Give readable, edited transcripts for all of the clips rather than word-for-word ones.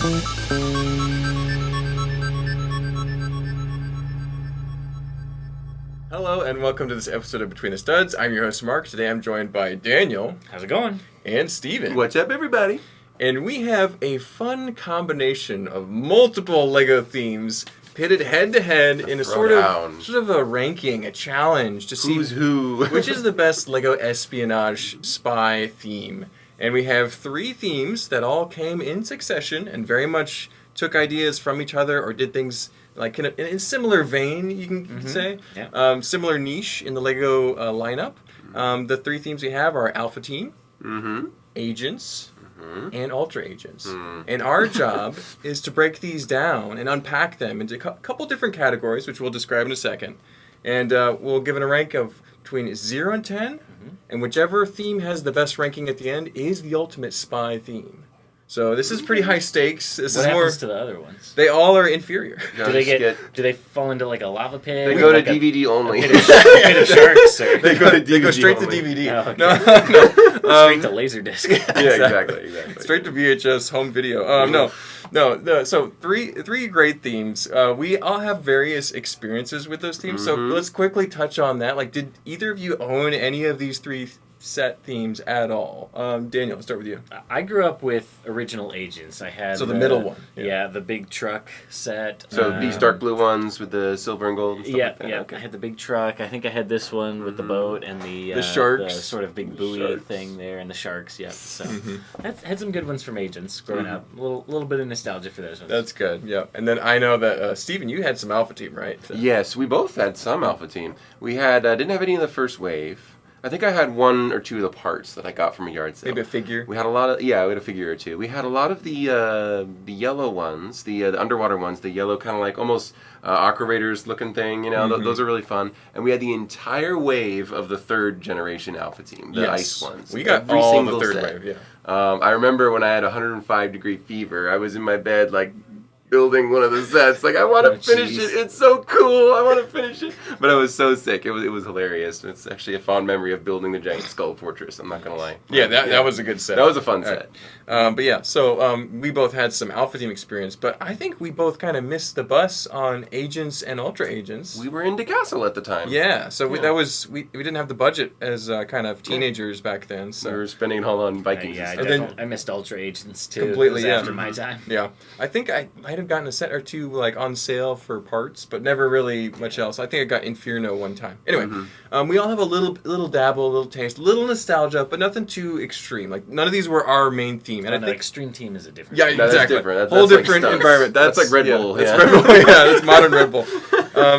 Hello and welcome to this episode of Between the Studs. I'm your host Mark. Today I'm joined by Daniel. How's it going? And Steven. What's up, everybody? And we have a fun combination of multiple LEGO themes pitted head to head in a sort of a ranking, a challenge to see who's who, which is the best LEGO Espionage spy theme. And we have three themes that all came in succession and very much took ideas from each other or did things like in a similar vein, you can say. Yeah. Similar niche in the LEGO lineup. The three themes we have are Alpha Team, Agents, and Ultra Agents. And our job is to break these down and unpack them into a couple different categories, which we'll describe in a second. And we'll give it a rank of between 0 and 10, and whichever theme has the best ranking at the end is the ultimate spy theme. So this is pretty high stakes. This what is happens to the other ones? They all are inferior. Do they fall into like a lava pit? They go to DVD only. A pit of sharks? Or? They go straight to DVD. Oh, okay. No. Straight to Laserdisc. Yeah, exactly. Straight to VHS home video. No. So three great themes. We all have various experiences with those themes. So let's quickly touch on that. Like, did either of you own any of these three set themes at all? Daniel, let's start with you. I grew up with original Agents. I had the middle one. Yeah, the big truck set. So these dark blue ones with the silver and gold and stuff like that? Yeah. Okay. I had the big truck. I think I had this one with the boat and the sharks. the sort of big buoy thing there, and the sharks, yeah. So had some good ones from Agents growing up. A little bit of nostalgia for those ones. That's good, yeah. And then I know that, Steven, you had some Alpha Team, right? So. Yes, we both had some Alpha Team. We had didn't have any in the first wave. I think I had one or two of the parts that I got from a yard sale. Maybe a figure? We had a lot of, we had a figure or two. We had a lot of the yellow ones, the underwater ones, the yellow kind of like almost Aqua Raiders looking thing, you know, those are really fun. And we had the entire wave of the third generation Alpha Team, the ice ones. We got all the third wave, yeah. I remember when I had 105-degree fever, I was in my bed like building one of the sets. Like, I want to finish it. It's so cool. I want to finish it. But I was so sick. It was hilarious. It's actually a fond memory of building the giant skull fortress. I'm not going to lie. Yeah, that was a good set. That was a fun set. But yeah, so we both had some Alpha Team experience, but I think we both kind of missed the bus on Agents and Ultra Agents. We were into Castle at the time. Yeah, so we didn't have the budget as kind of teenagers back then. So we were spending it all on Vikings. I missed Ultra Agents too. Completely, after my time. Yeah, I think I might have gotten a set or two like on sale for parts, but never really much else. I think I got Inferno one time. Anyway, we all have a little dabble, a little taste, a little nostalgia, but nothing too extreme. Like, none of these were our main theme. And I think Extreme Team is a different. Yeah, theme. exactly. That's whole like different stunts. environment. That's like Red Bull. It's Yeah. Red Bull. Yeah, it's modern Red Bull.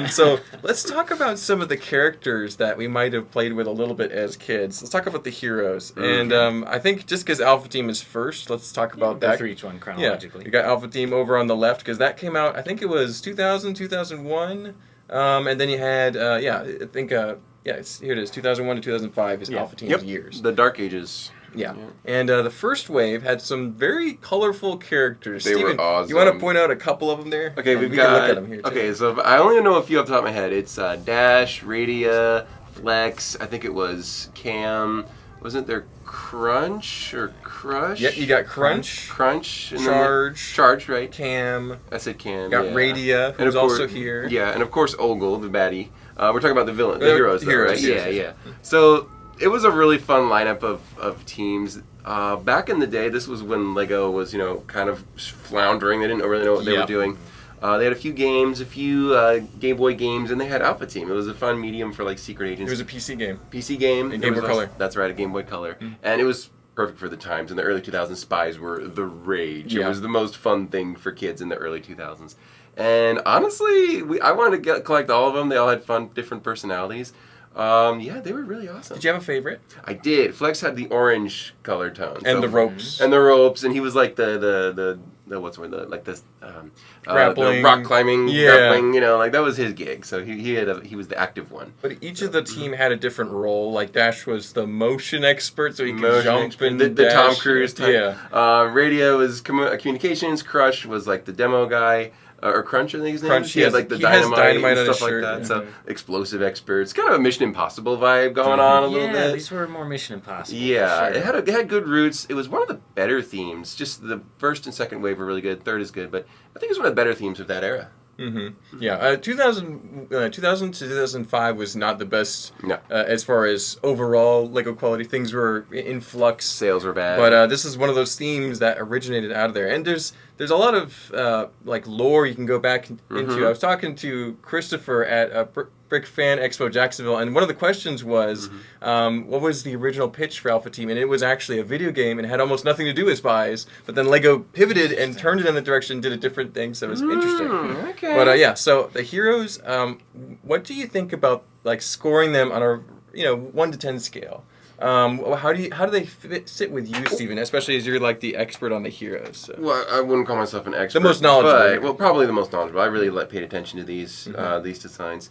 So let's talk about some of the characters that we might have played with a little bit as kids. Let's talk about the heroes. And I think just because Alpha Team is first, let's talk about that. Go through each one chronologically. Yeah, you got Alpha Team over on the left because that came out, I think it was 2000, 2001. And then you had, here it is, 2001 to 2005 is Alpha Team's years. The Dark Ages. Yeah. And the first wave had some very colorful characters. They Steven, were awesome. you want to point out a couple of them there? Okay, we can look at them here, too. Okay, so I only know a few off the top of my head. It's Dash, Radia, Flex, I think it was Cam. Wasn't there Crunch or Crush? Yeah, you got Crunch. And Charge, right? Cam. I said Cam. You got Radia, who's also here. Yeah, and of course Ogle, the baddie. We're talking about the villain, the heroes, right? Heroes. Yeah. So it was a really fun lineup of teams. Back in the day, this was when LEGO was, kind of floundering. They didn't really know what they were doing. They had a few games, a few Game Boy games, and they had Alpha Team. It was a fun medium for like secret agents. It was a PC game. PC game. A Game Boy Color. That's right, a Game Boy Color. And it was perfect for the times. In the early 2000s, spies were the rage. It was the most fun thing for kids in the early 2000s. And honestly, I wanted to collect all of them. They all had fun, different personalities. They were really awesome. Did you have a favorite? I did. Flex had the orange color tone. And the ropes. And the ropes, and he was like the grappling, the rock climbing, grappling, that was his gig. So he was the active one. But each of the team had a different role. Like Dash was the motion expert, so he could jump and the Tom Cruise type. Yeah. Radio was communications. Crush was like the demo guy. or Crunch, I think his name Crunch, is. He had like the dynamite and on stuff his like shirt, that. yeah. So explosive experts, kind of a Mission Impossible vibe going on a little bit. These were more Mission Impossible. Yeah, for sure. it had good roots. It was one of the better themes. Just the first and second wave were really good. Third is good, but I think it's one of the better themes of that era. Mm-hmm. Yeah, 2000 to 2005 was not the best No. as far as overall Lego quality. Things were in flux. Sales were bad. But this is one of those themes that originated out of there. And there's a lot of like lore you can go back into. I was talking to Christopher at Brick Fan Expo Jacksonville, and one of the questions was, what was the original pitch for Alpha Team? And it was actually a video game and had almost nothing to do with spies. But then Lego pivoted and turned it in the direction, did a different thing. So it was interesting. Okay. But yeah, so the heroes, what do you think about like scoring them on a 1 to 10 scale? How do they sit with you, Stephen? Especially as you're like the expert on the heroes. So. Well, I wouldn't call myself an expert. The most knowledgeable. Well, probably the most knowledgeable. I really paid attention to these designs.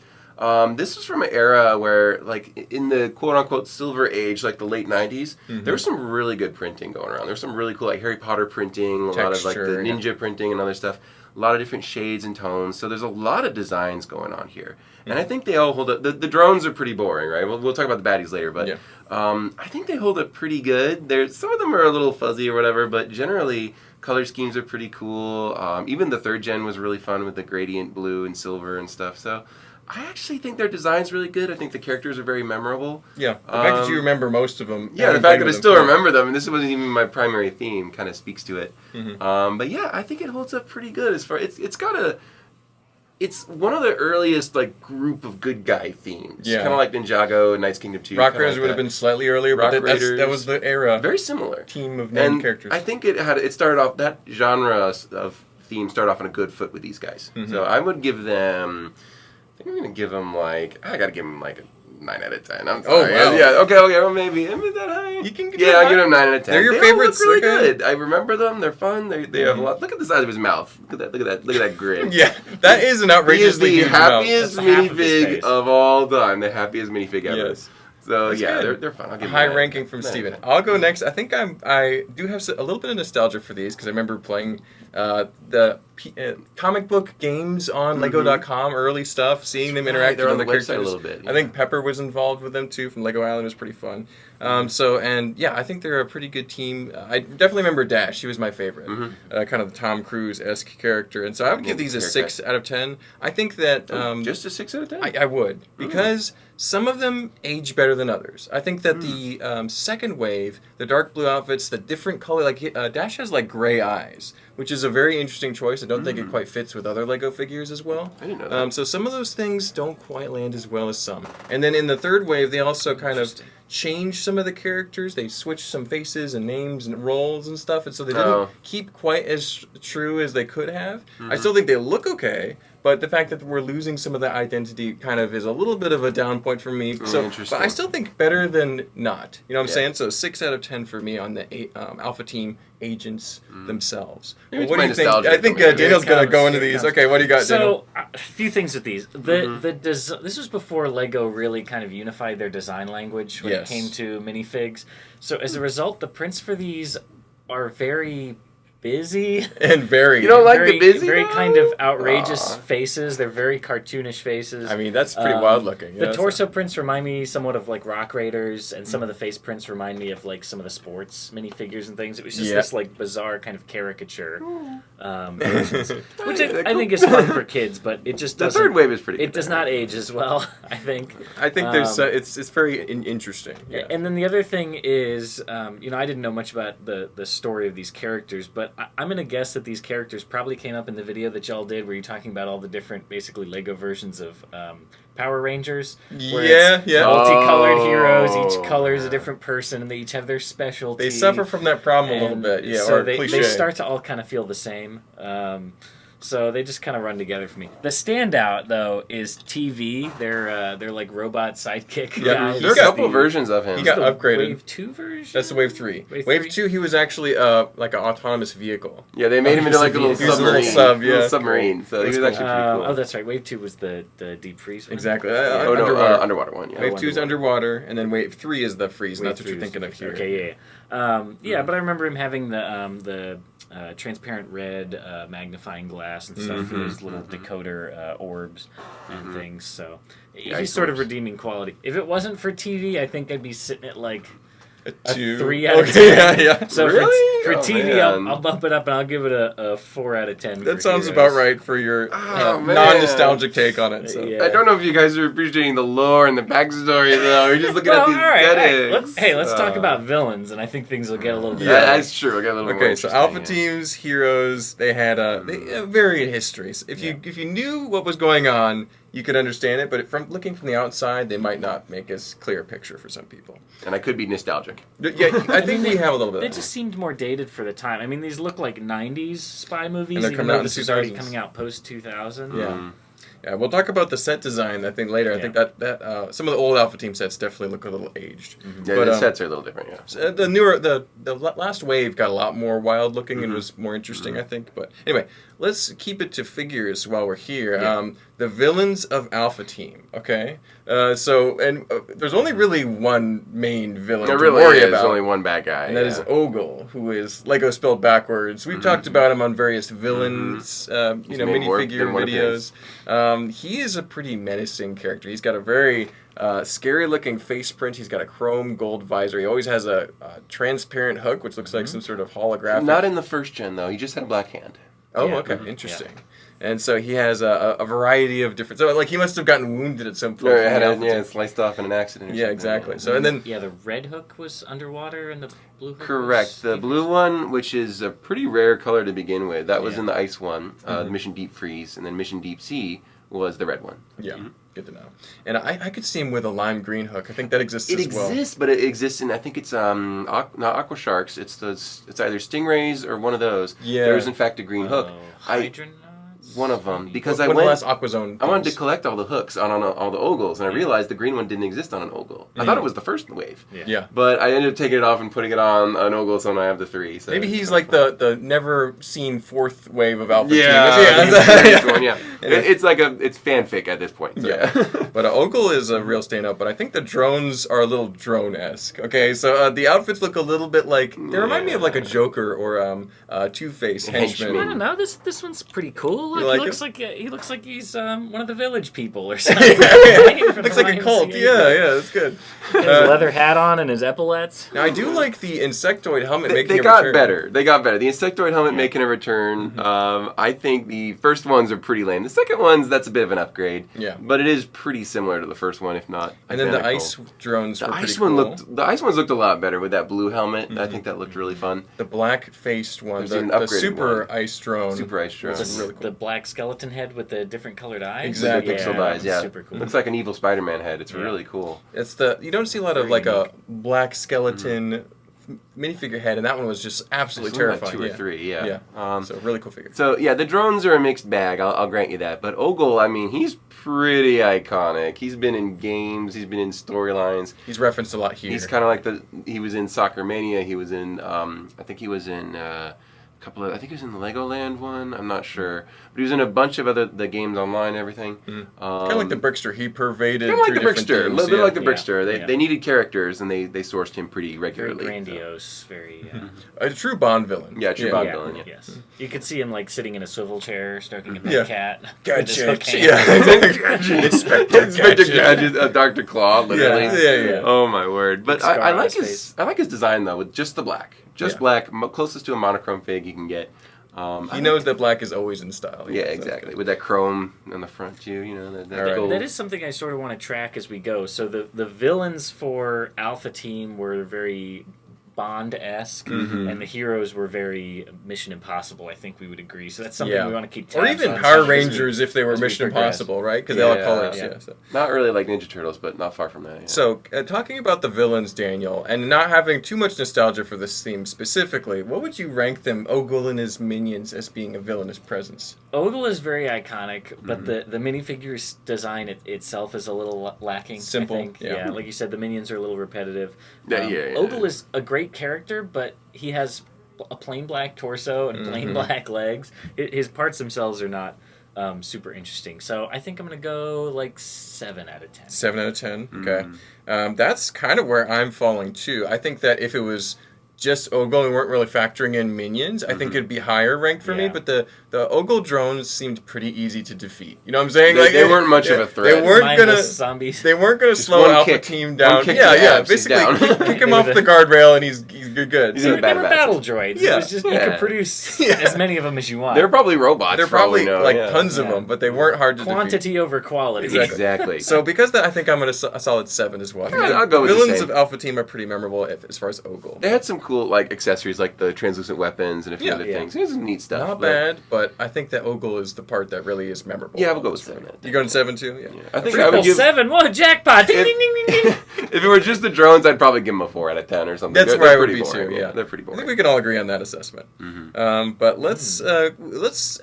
This was from an era where, like, in the quote-unquote silver age, like the late 90s, there was some really good printing going around. There was some really cool, like, Harry Potter printing, a lot of, like, the ninja printing and other stuff. A lot of different shades and tones. So there's a lot of designs going on here. And I think they all hold up. The drones are pretty boring, right? We'll talk about the baddies later, but I think they hold up pretty good. Some of them are a little fuzzy or whatever, but generally color schemes are pretty cool. Even the third gen was really fun with the gradient blue and silver and stuff. So I actually think their design's really good. I think the characters are very memorable. Yeah, the fact that you remember most of them. Yeah, the fact that I still remember them, and this wasn't even my primary theme, kind of speaks to it. But yeah, I think it holds up pretty good as far. It's one of the earliest like group of good guy themes. Yeah. Kind of like Ninjago and Knight's Kingdom 2. Rock Raiders would have been slightly earlier, but that was the era. Very similar. Team of known characters. I think it started off, that genre of theme started off on a good foot with these guys. So I would give them, I think I'm going to give them like, I got to give them like a 9 out of 10. I'm sorry. Oh, wow. Yeah, okay, well maybe. Am I that high? You can I'll give them 9 out of 10. They're your they favorites. All look really okay. good. I remember them. They're fun. They have a lot. Look at the size of his mouth. Look at that grin. Yeah, that is an outrageously He is huge the happiest That's half of his minifig face. of all time. The happiest minifig ever. Yes. So That's yeah, good. they're fun. I'll give High them ranking from 9 out of Steven. 10. I'll go next. I think I do have a little bit of nostalgia for these because I remember playing the comic book games on Lego.com, early stuff, seeing them interact They're with on the other website characters. a little bit. I think Pepper was involved with them too from Lego Island. It was pretty fun. I think they're a pretty good team. I definitely remember Dash. He was my favorite. Kind of the Tom Cruise-esque character. And so I would give these a 6 out of 10. I think that... just a 6 out of 10? I would, because some of them age better than others. I think that the second wave, the dark blue outfits, the different color, like Dash has like gray eyes, which is a very interesting choice. I don't think it quite fits with other Lego figures as well. I didn't know that. So some of those things don't quite land as well as some. And then in the third wave, they also kind of changed some of the characters. They switched some faces and names and roles and stuff, and so they didn't keep quite as true as they could have. I still think they look okay, but the fact that we're losing some of that identity kind of is a little bit of a down point for me. But I still think better than not. You know what I'm saying? So 6 out of 10 for me on the Alpha Team agents themselves. Well, what do you think? I think Daniel's going to go into these. Okay, what do you got, Daniel? So, a few things with these. This was before Lego really kind of unified their design language when it came to minifigs. So as a result, the prints for these are very busy. And very. You don't like the busy? Very kind of outrageous faces. They're very cartoonish faces. I mean, that's pretty wild looking. The torso prints remind me somewhat of like Rock Raiders, and some of the face prints remind me of like some of the sports minifigures and things. It was just this like bizarre kind of caricature, which I think is fun for kids, but it just doesn't. The third wave is pretty good. It does not age as well, I think. I think there's it's very interesting. Yeah. And then the other thing is, I didn't know much about the story of these characters, but I'm going to guess that these characters probably came up in the video that y'all did where you're talking about all the different, basically, Lego versions of Power Rangers. Yeah. Multicolored heroes, each color is a different person, and they each have their specialty. They suffer from that problem a little bit, so they start to all kind of feel the same. So they just kind of run together for me. The standout, though, is TV. They're like robot sidekick guys. There's a couple versions of him. He got upgraded. Wave 2 version? That's the Wave 3. Wave 2, he was actually like an autonomous vehicle. Yeah, they made him into like a little submarine. Little submarine. So he was actually pretty cool. Oh, that's right. Wave 2 was the deep freeze one. Exactly. Underwater one, yeah. Wave 2 is underwater, and then Wave 3 is the freeze, and that's what you're thinking of here. Okay, Yeah, but I remember him having the transparent red magnifying glass and stuff for his little decoder orbs and things. So he's sort of redeeming quality. If it wasn't for TV, I think I'd be sitting at like a 3 out of 10. Yeah. So Really? for Oh, TV, man. I'll bump it up and I'll give it a 4 out of 10. That for sounds Heroes. about right for your man. non-nostalgic take on it. So. Yeah. I don't know if you guys are appreciating the lore and the backstory, though. You're just looking at the aesthetics. Let's talk about villains, and I think things will get a little bit Yeah, better. that's true. We'll get a little more Okay, so interesting, Alpha yeah. Team's heroes, they had varied histories. If you knew what was going on, you could understand it, but from looking from the outside, they might not make as clear a picture for some people. And I could be nostalgic. Yeah, I think we have a little bit They of that. just seemed more dated for the time. I mean, these look like 90s spy movies, And they're even coming though out in this is already 2000s. coming out post-2000. Yeah. Yeah, we'll talk about the set design, I think, later. I Yeah. think that some of the old Alpha Team sets definitely look a little aged. Yeah, But, the sets are a little different, yeah. The last wave got a lot more wild looking and was more interesting, I think. But anyway, let's keep it to figures while we're here. Yeah. The villains of Alpha Team, okay? There's only really one main villain There to really worry is about. only one bad guy. And that is Ogle, who is Lego spelled backwards. We've talked about him on various villains, He's made more minifigure than one videos. He is a pretty menacing character. He's got a very scary-looking face print. He's got a chrome gold visor. He always has a transparent hook, which looks like some sort of holographic. Not in the first gen, though. He just had a black hand. Oh, Yeah. okay, interesting. And so he has a variety of different. So like he must have gotten wounded at some point. Or from had the it, Alpha yeah, Team. sliced off in an accident or Yeah, something. exactly. So and then Yeah, the red hook was underwater and the blue hook Correct. was The blue one, which is a pretty rare color to begin with, that was Yeah. in the ice one, the Mission Deep Freeze, and then Mission Deep Sea was the red one. yeah, good to know. And I could see him with a lime green hook. I think that exists It as well. exists, but it exists in, I think it's not aqua sharks. It's either stingrays or one of those. Yeah. There is in fact a green hook. Hydronauts? One of them, because One I of went. the last Aquazone. I wanted to things. collect all the hooks on all the Ogles, and I realized the green one didn't exist on an Ogle. I thought it was the first wave. Yeah. But I ended up taking it off and putting it on an Ogle, so now I have the 3. So Maybe he's like the never seen fourth wave of Alpha Yeah, Team. he's the next one, yeah. And It's like it's fanfic at this point. So Yeah, but Ogle is a real standout. But I think the drones are a little drone-esque. Okay, so the outfits look a little bit like they remind me of like a Joker or Two-Face henchman. I don't know. This one's pretty cool. Look, You like he looks like he's one of the village people or something. Looks like a cult. Yeah, that's good. His leather hat on and his epaulets. Now I do like the insectoid helmet They making a got return. better. They got better. The insectoid helmet making a return. I think the first ones are pretty lame. The second ones, that's a bit of an upgrade. Yeah. But it is pretty similar to the first one, if not. And then the identical. ice drones The were pretty ice cool. one the ice ones looked a lot better with that blue helmet. I think that looked really fun. The black-faced one, There's even the an upgraded super one. ice drone. Super ice drone. was really cool. The black skeleton head with the different colored eyes. Exactly. Pixel eyes, yeah. Super cool. Looks like an evil Spider-Man head. It's Yeah. really cool. It's you don't see a lot of like a black skeleton minifigure head, and that one was just absolutely There's only terrifying. like 2 or 3, yeah. So really cool figure. So yeah, the drones are a mixed bag. I'll grant you that. But Ogle, I mean, he's pretty iconic. He's been in games. He's been in storylines. He's referenced a lot here. He's kind of like he was in Soccer Mania. He was in. I think he was in. Couple of, I think he was in the Legoland one. I'm not sure, but he was in a bunch of the games online and everything. kind of like the Brickster. He pervaded. Kind of like the through different Brickster, a themes, little bit yeah. like the Brickster. Yeah. They needed characters, and they sourced him pretty Very regularly. grandiose. Very. A true Bond villain. Yeah, true Bond villain. Yeah. Yes. You could see him like sitting in a swivel chair, stroking a Yeah. cat. with his Gadget. hook hand. Yeah. Inspector Inspector Gadget. Gadget, Dr. Claw, literally. Yeah. Oh my word! But Scar I on like his his I like his design though, with just the black, Yeah. black, closest to a monochrome fig you can get. He knows that black is always in style. Yeah, so- exactly. With that chrome on the front too, you know that All right. gold. That is something I sort of want to track as we go. So the villains for Alpha Team were very Bond-esque, and the heroes were very Mission Impossible. I think we would agree. So that's something Yeah. we want to keep Or tabs even on Power as we- Rangers if they were as we Mission progress. Impossible, right? Because they all have Yeah, colors. yeah. Yeah. So. Not really like Ninja Turtles, but not far from that. Yeah. So, talking about the villains, Daniel, and not having too much nostalgia for this theme specifically, what would you rank them, Ogle and his minions, as being a villainous presence? Ogle is very iconic, but the minifigure's design itself is a little lacking. Simple, I think. yeah. Like you said, the minions are a little repetitive. Yeah. Ogle is a great character, but he has a plain black torso and plain black legs. His parts themselves are not super interesting. So I think I'm going to go like 7 out of 10. 7 out of 10. Okay. That's kind of where I'm falling too. I think that if it was just Ogle and weren't really factoring in minions, I think it'd be higher ranked for me. But the Ogle drones seemed pretty easy to defeat. You know what I'm saying? They weren't much of a threat. They weren't gonna zombies. They weren't gonna slow Alpha Team down. Basically kick him off the guardrail and he's good. They were battle droids. Yeah. It was just you could produce as many of them as you want. They're probably robots. They're probably tons of them, but they weren't hard to defeat. Quantity over quality. Exactly. So because of that, I think I'm at a solid 7 as well. I'll go with the villains same. of Alpha Team are pretty memorable as far as Ogle. They had some cool accessories like the translucent weapons and a few other things. There's some neat stuff. Not bad, but I think that Ogle is the part that really is memorable. Yeah, we'll go with 7. You going 7 too? Yeah. I think I would give 7. What a jackpot! Ding, ding, ding, ding, ding. If it were just the drones, I'd probably give them a 4 out of 10 or something. That's where I would be too. Yeah, they're pretty I boring. think we can all agree on that assessment. But let's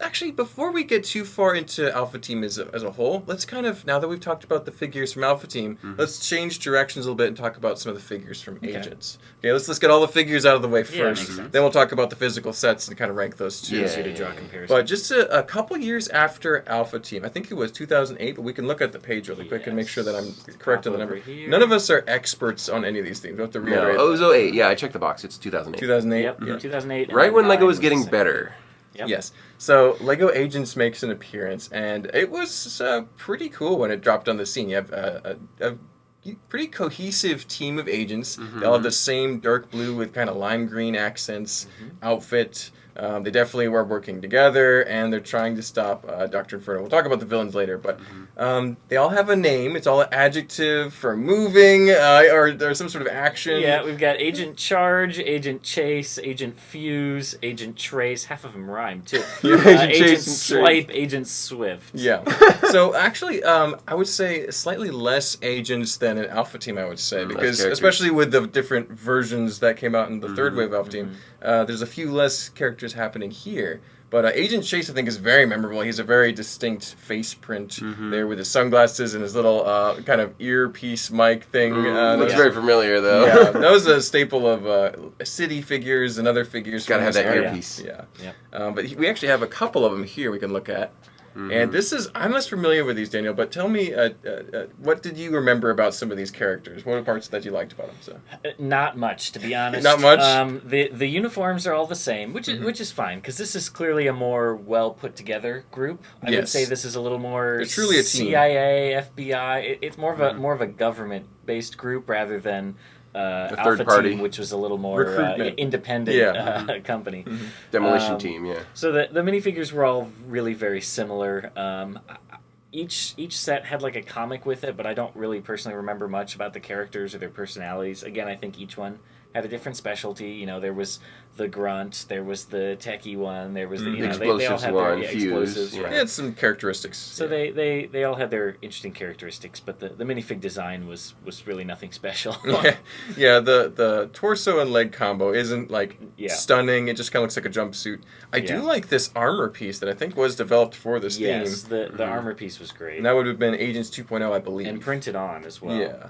actually, before we get too far into Alpha Team as a whole, let's kind of, now that we've talked about the figures from Alpha Team, let's change directions a little bit and talk about some of the figures from Agents. Okay, let's get all the figures out of the way first. Then we'll talk about the physical sets and kind of rank those two. Easier to draw comparison. But just a couple years after Alpha Team, I think it was 2008, but we can look at the page really quick and make sure that I'm correct on the number. None of us are experts on any of these things. We have to reiterate. No, it was 08. Yeah, I checked the box. It's 2008. 2008? Yep, 2008. Right when Lego was getting better. Yep. Yes. So Lego Agents makes an appearance, and it was pretty cool when it dropped on the scene. You have a pretty cohesive team of agents. They all have the same dark blue with kind of lime green accents, outfit. They definitely were working together, and they're trying to stop Dr. Inferno. We'll talk about the villains later, but they all have a name. It's all an adjective for moving, or there's some sort of action. Yeah, we've got Agent Charge, Agent Chase, Agent Fuse, Agent Trace. Half of them rhyme, too. Agent Swipe, Agent Swift. Yeah. So actually, I would say slightly less agents than an Alpha Team, I would say, because especially with the different versions that came out in the third wave Alpha Team, there's a few less characters happening here. But Agent Chase, I think, is very memorable. He's a very distinct face print there with his sunglasses and his little kind of earpiece mic thing. Looks very familiar, though. Yeah, that was a staple of city figures and other figures. Gotta have that earpiece. Yeah. But we actually have a couple of them here we can look at. And this is, I'm less familiar with these, Daniel, but tell me, what did you remember about some of these characters? What are parts that you liked about them? So? Not much, to be honest. Not much? The uniforms are all the same, which is fine, because this is clearly a more well-put-together group. I would say this is a little more They're truly a team. CIA, FBI. It's more of a government-based group rather than third Alpha party. Team, which was a little more independent company. Demolition team, yeah. So the minifigures were all really very similar. Each set had like a comic with it, but I don't really personally remember much about the characters or their personalities. Again, I think each one had a different specialty. You know, there was the grunt, there was the techie one, there was the they all had their explosives. Right. They had some characteristics. So they all had their interesting characteristics, but the minifig design was really nothing special. The torso and leg combo isn't stunning. It just kind of looks like a jumpsuit. I do like this armor piece that I think was developed for this theme. Yes, the armor piece was great. And that would have been Agents 2.0, I believe. And printed on as well. Yeah.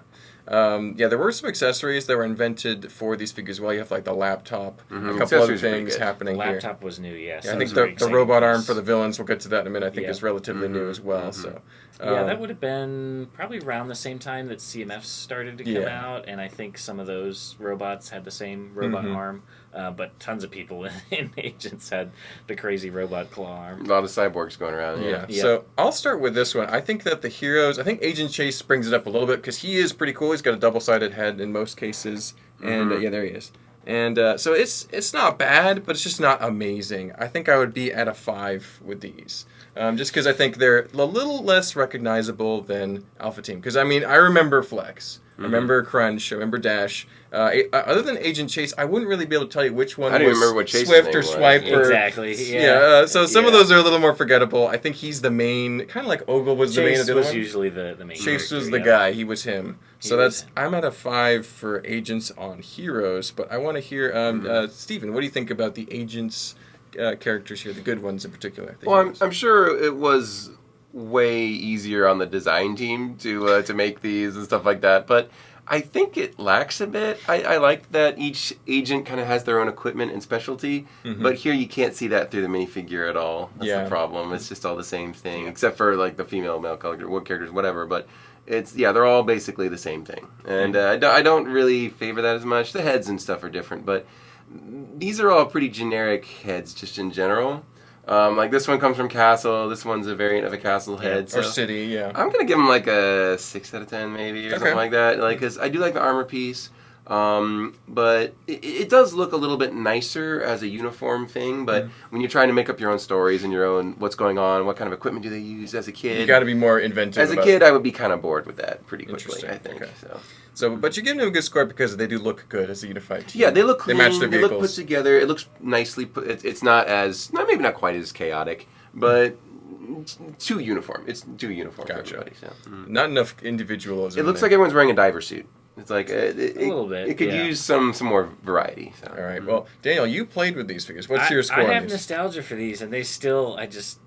There were some accessories that were invented for these figures as well. You have like the laptop, a couple other things happening the here. Laptop was new, yes. I think the robot arm for the villains, we'll get to that in a minute, I think is relatively new as well. So that would have been probably around the same time that CMFs started to come out, and I think some of those robots had the same robot arm, but tons of people in Agents had the crazy robot claw arm. A lot of cyborgs going around. Yeah. So I'll start with this one. I think that the heroes, I think Agent Chase brings it up a little bit because he is pretty cool. He's got a double-sided head in most cases, and there he is. And so it's not bad, but it's just not amazing. I think I would be at a 5 with these. Just because I think they're a little less recognizable than Alpha Team. Because, I mean, I remember Flex. I remember Crunch. I remember Dash. Other than Agent Chase, I wouldn't really be able to tell you which one was remember what Chase's Swift name or was. Swipe. Exactly. So some of those are a little more forgettable. I think he's the main, kind of like Ogle was the main of the other one. Chase was usually the main Chase was the guy. He was him. I'm at a 5 for Agents on Heroes, but I want to hear, Stephen, what do you think about the Agents characters here, the good ones in particular? Well, I'm sure it was way easier on the design team to make these and stuff like that, but I think it lacks a bit. I like that each agent kind of has their own equipment and specialty, but here you can't see that through the minifigure at all. That's the problem. It's just all the same thing, except for like the female, male characters, whatever, but they're all basically the same thing. And I don't really favor that as much. The heads and stuff are different, but these are all pretty generic heads, just in general. Like this one comes from Castle. This one's a variant of a Castle head. Or City, yeah. I'm gonna give them like a 6 out of 10, maybe, or something like that. Like, cause I do like the armor piece. But it does look a little bit nicer as a uniform thing, but when you're trying to make up your own stories and your own what's going on, what kind of equipment do they use as a kid? You got to be more inventive. As a kid, I would be kind of bored with that pretty quickly, I think. Okay. So, but you give them a good score because they do look good as a unified team. Yeah, they look clean. They match their vehicles. They look put together. It looks nicely put. It's not as, maybe not quite as chaotic, but too uniform. It's too uniform for everybody. So. Not enough individualism. It looks like everyone's wearing a diver suit. It's like a little bit. It could use some more variety. So. All right. Well, Daniel, you played with these figures. What's your score? I on have these? nostalgia for these, and they still. I just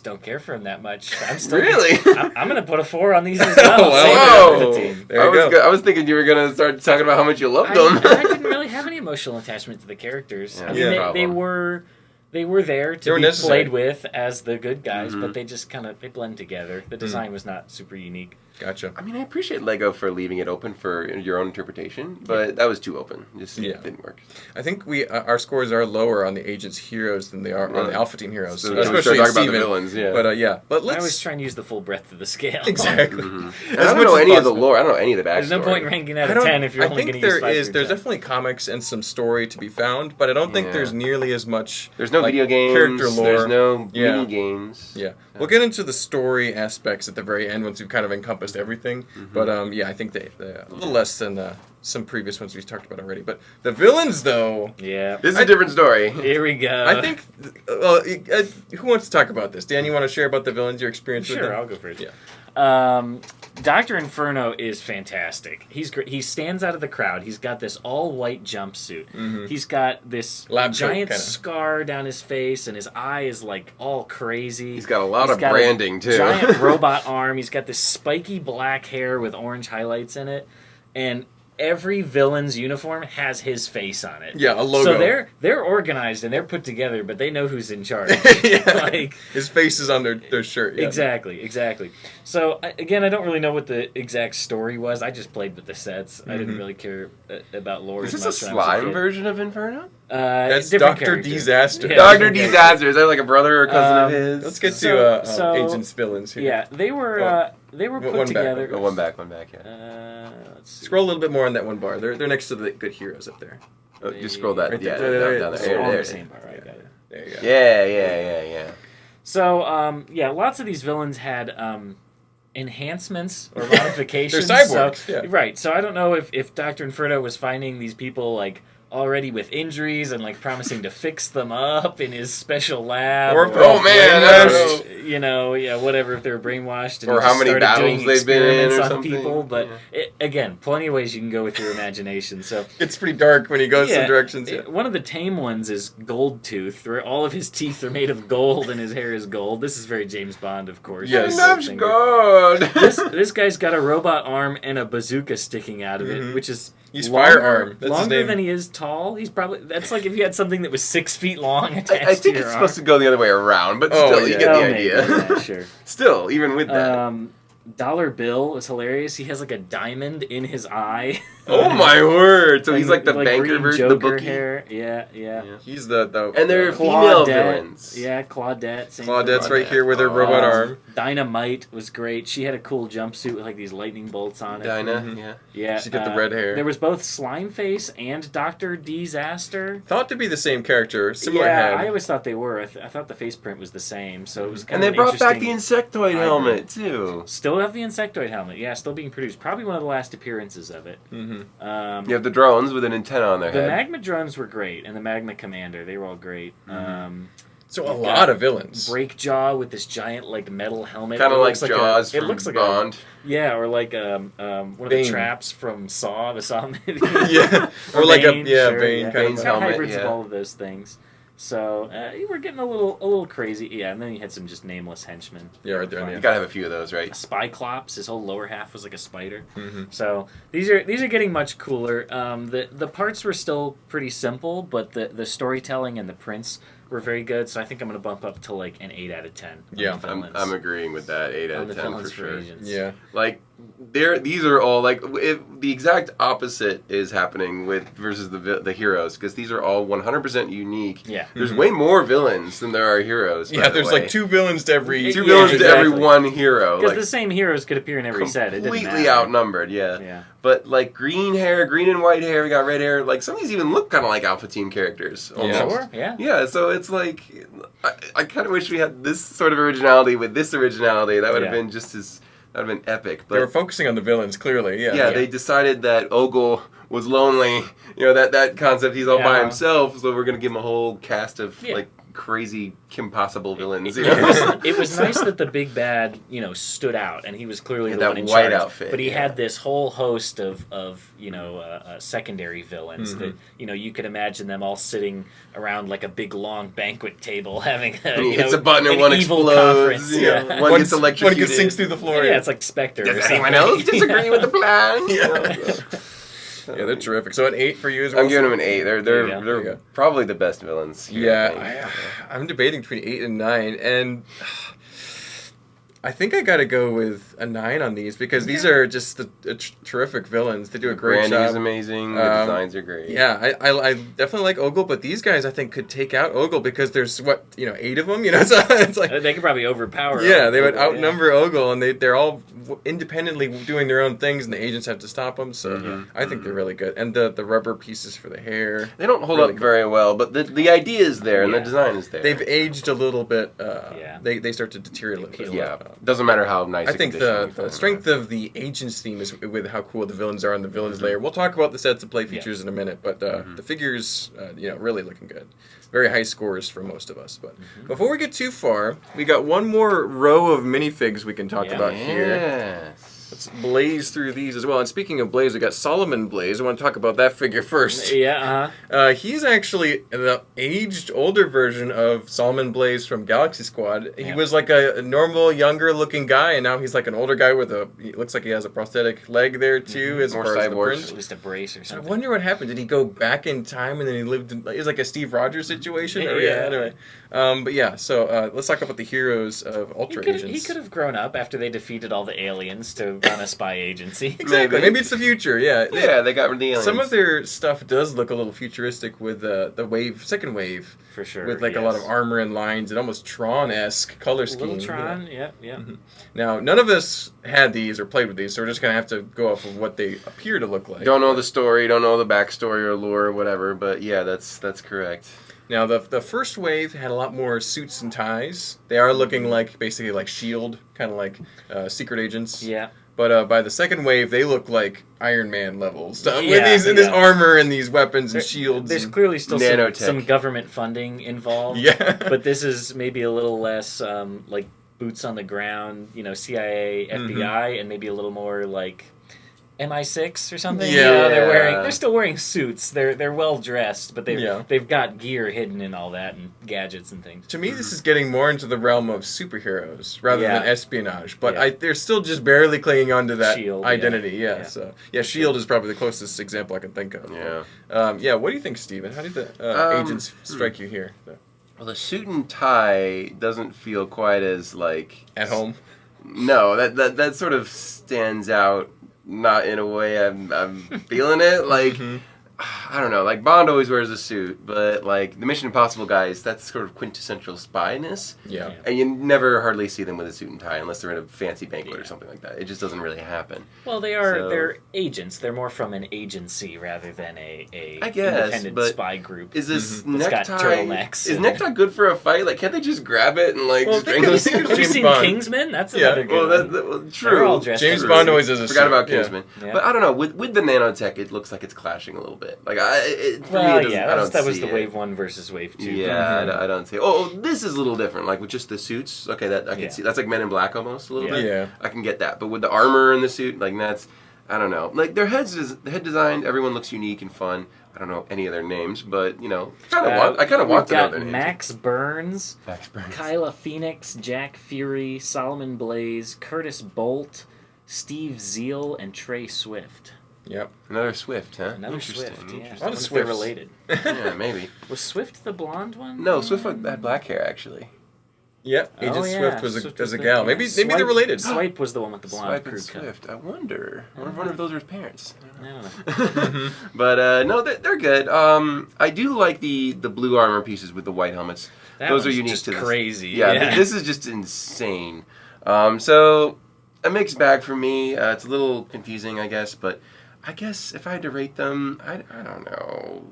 don't care for them that much. I'm still really. I'm gonna put a 4 on these as well. Whoa! There you go. I was thinking you were gonna start talking about how much you loved them. I didn't really have any emotional attachment to the characters. Yeah, I mean, they were there to be played with as the good guys, but they just they blend together. The design was not super unique. Gotcha. I mean, I appreciate Lego for leaving it open for your own interpretation, but that was too open. Just didn't work. I think our scores are lower on the Agents Heroes than they are on the Alpha Team Heroes, so especially talking Steven. About the villains. Yeah, but I always try and use the full breadth of the scale. Exactly. I don't know any of the lore. I don't know any of the backstory. There's no point in ranking out of 10 if you're only going to use 5 there's definitely comics and some story to be found, but I don't think there's nearly as much. There's no video games. Character lore. There's no mini games. Yeah. We'll get into the story aspects at the very end once we've kind of encompassed everything. But I think they a little less than some previous ones we've talked about already. But the villains, though. Yeah. This is a different story. Here we go. I think. Who wants to talk about this? Dan, you want to share about the villains, your experience with them? Sure, I'll go first. Yeah. Dr. Inferno is fantastic. He's great. He stands out of the crowd. He's got this all-white jumpsuit. He's got this giant scar down his face, and his eye is like all crazy. He's got a lot of branding, too. Giant robot arm. He's got this spiky black hair with orange highlights in it, and every villain's uniform has his face on it. Yeah, a logo. So they're organized and they're put together, but they know who's in charge. Like his face is on their shirt. Yeah. Exactly. So again, I don't really know what the exact story was. I just played with the sets. I didn't really care about lore. Is this a slime version of Inferno? That's Dr. Disaster. Yeah, Dr. Disaster. Is that like a brother or cousin of his? Let's get to Agent Villains here. Yeah, they were put together. One back, yeah. Let's see. Scroll a little bit more on that one bar. They're next to the good heroes up there. Just scroll that. Right down there. There. The same bar, right? There you go. Yeah. So, lots of these villains had enhancements or modifications. They're cyborgs. Right. So I don't know if Dr. Inferno was finding these people like already with injuries and like promising to fix them up in his special lab. Or whatever, if they were brainwashed and or how many battles they've been in or something. People, but again, plenty of ways you can go with your imagination. So it's pretty dark when he goes some directions. Yeah. One of the tame ones is Gold Tooth, where all of his teeth are made of gold and his hair is gold. This is very James Bond, of course. Yes, loves gold. This guy's got a robot arm and a bazooka sticking out of it, which is he's firearm. That's longer his name. than he is tall. He's probably that's like if you had something that was 6 feet long attached I think to your it's arm. supposed to go the other way around, but still, you get the idea. Yeah, sure. Still, even with that. Dollar Bill is hilarious. He has like a diamond in his eye. Oh my word! So he's like the banker green version, the Joker bookie. hair. Yeah. He's the and they're female villains. Yeah, Claudette. Claudette's right here with her robot arm. Dynamite was great. She had a cool jumpsuit with like these lightning bolts on it. Dinah, yeah. She got the red hair. There was both Slime Face and Dr. Disaster. Thought to be the same character, similar yeah, head. I always thought they were. I thought the face print was the same, so it was kind and of they brought back the interesting insectoid helmet too. Still have the insectoid helmet. Yeah, still being produced. Probably one of the last appearances of it. You have the drones with an antenna on their The head. Magma drones were great, and the Magma Commander, they were all great. So a lot of villains. Breakjaw with this giant like metal helmet. Kind of like Jaws from it looks like Bond. Or like one of the traps from Saw, the Saw movie. Yeah, or like Bane kind Bane's of helmet. Hybrids of all of those things. So you were getting a little crazy. Yeah, and then you had some just nameless henchmen. Yeah, right there. You gotta have a few of those, right? Spyclops, his whole lower half was like a spider. So these are getting much cooler. The parts were still pretty simple, but the storytelling and the prints were very good. So I think I'm gonna bump up to like an 8 out of 10. Yeah, I'm agreeing with that. 8 out of 10 for sure. Agents. Yeah, like these are all like the exact opposite is happening with versus the heroes, because these are all 100% unique. Yeah. There's way more villains than there are heroes. Yeah, there's like 2 villains to every to every one hero. Because Like, the same heroes could appear in every set. It didn't completely matter. outnumbered. Yeah. But like green hair, green and white hair, we got red hair. Like some of these even look kind of like Alpha Team characters. Almost. Sure. Yeah. Yeah, so it's like I kind of wish we had this sort of originality with this originality. That would have been just as that would have been epic. But they were focusing on the villains clearly. yeah, they decided that Ogle was lonely. You know that concept. He's all by himself. So we're gonna give him a whole cast of like crazy, impossible villains. It was nice that the big bad, stood out, and he was clearly the one in white charge. outfit. But he had this whole host of secondary villains that you could imagine them all sitting around like a big long banquet table having he hits a button and an one evil explodes. conference. One gets electrocuted. One sinks through the floor. Yeah, it's like Spectre. Does anyone else disagree with the plan? Yeah, they're terrific. So an 8 for you as well? I'm giving them an 8. They're probably the best villains. Yeah, I'm debating between 8 and 9, and I think I got to go with a 9 on these because these are just terrific villains. They do a great job. Brandy's amazing. The designs are great. Yeah, I definitely like Ogle, but these guys I think could take out Ogle because there's 8 of them. So it's like they could probably overpower. Yeah, they would outnumber Ogle, and they're all independently doing their own things, and the agents have to stop them. So I think they're really good, and the rubber pieces for the hair. They don't hold up very well, but the idea is there and the design is there. They've aged a little bit. They start to deteriorate. Yeah. Doesn't matter how nice. I think the strength of the Agents theme is with how cool the villains are in the villains layer. We'll talk about the sets and play features in a minute, but the figures, really looking good. Very high scores for most of us. But before we get too far, we got one more row of minifigs we can talk about here. Let's blaze through these as well. And speaking of Blaze, we got Solomon Blaze. I want to talk about that figure first. Yeah, he's actually the aged, older version of Solomon Blaze from Galaxy Squad. He was like a normal, younger-looking guy, and now he's like an older guy with he looks like he has a prosthetic leg there, too, as far as the print. At least a brace or something. I wonder what happened. Did he go back in time and then he lived in... It was like a Steve Rogers situation? Anyway. But yeah, so let's talk about the heroes of Ultra Agents. He could have grown up after they defeated all the aliens to run a spy agency. Exactly. Maybe it's the future, yeah. Yeah, they got rid of the aliens. Some of their stuff does look a little futuristic with the second wave. For sure. With like a lot of armor and lines and almost Tron-esque color scheme. Little Tron, yeah. Now, none of us had these or played with these, so we're just going to have to go off of what they appear to look like. Don't know the story, don't know the backstory or lore or whatever, but yeah, that's correct. Now, the first wave had a lot more suits and ties. They are looking like, basically like S.H.I.E.L.D., kind of like secret agents. Yeah. But by the second wave, they look like Iron Man level stuff with this armor and these weapons and shields. There's clearly still some government funding involved. Yeah. But this is maybe a little less like boots on the ground, CIA, FBI, and maybe a little more like MI6 or something. Yeah, they're still wearing suits. They're well dressed, but they've got gear hidden in all that and gadgets and things. To me, this is getting more into the realm of superheroes rather than espionage. But they're still just barely clinging onto that S.H.I.E.L.D., identity. So S.H.I.E.L.D. is probably the closest example I can think of. Yeah. What do you think, Steven? How did the agents strike you here? Well, the suit and tie doesn't feel quite as like at home. No, that sort of stands out. Not in a way I'm feeling it. Like, I don't know. Like, Bond always wears a suit, but, like, the Mission Impossible guys, that's sort of quintessential spyness. Yeah. And you never hardly see them with a suit and tie unless they're in a fancy banquet or something like that. It just doesn't really happen. Well, they're agents. They're more from an agency rather than a independent spy group. Is this got turtlenecks. Is necktie good for a fight? Like, can't they just grab it and, like, strangle it? Have you seen Kingsman? That's another good one. True. James Bond always has a suit. Forgot about Kingsman. Yeah. But I don't know. With the nanotech, it looks like it's clashing a little bit. Like, that was the wave 1 versus wave 2. Yeah, I don't see it. Oh, this is a little different. Like with just the suits, okay, that I can see. That's like Men in Black almost a little bit. Yeah, I can get that. But with the armor and the suit, like that's, I don't know. Like their the head design, everyone looks unique and fun. I don't know any of their names, but I kind of want to know their names. Max Burns, Kyla Phoenix, Jack Fury, Solomon Blaze, Curtis Bolt, Steve Zeal, and Trey Swift. Yep. Another Swift, huh? Another Swift, yeah. A lot of Swifts. Related. Yeah, maybe. Was Swift the blonde one? No, Swift had black hair, actually. Yeah, Agent yeah. Swift was Swift a the- gal. yeah. Maybe they're related. Swipe was the one with the blonde Swipe crew and cut. Swift. I wonder if those are his parents. I don't know. But no, they're good. I do like the blue armor pieces with the white helmets. That Those are one's unique just to this. crazy. Yeah, this is just insane. So a mixed bag for me. It's a little confusing, I guess, but I guess if I had to rate them, I don't know,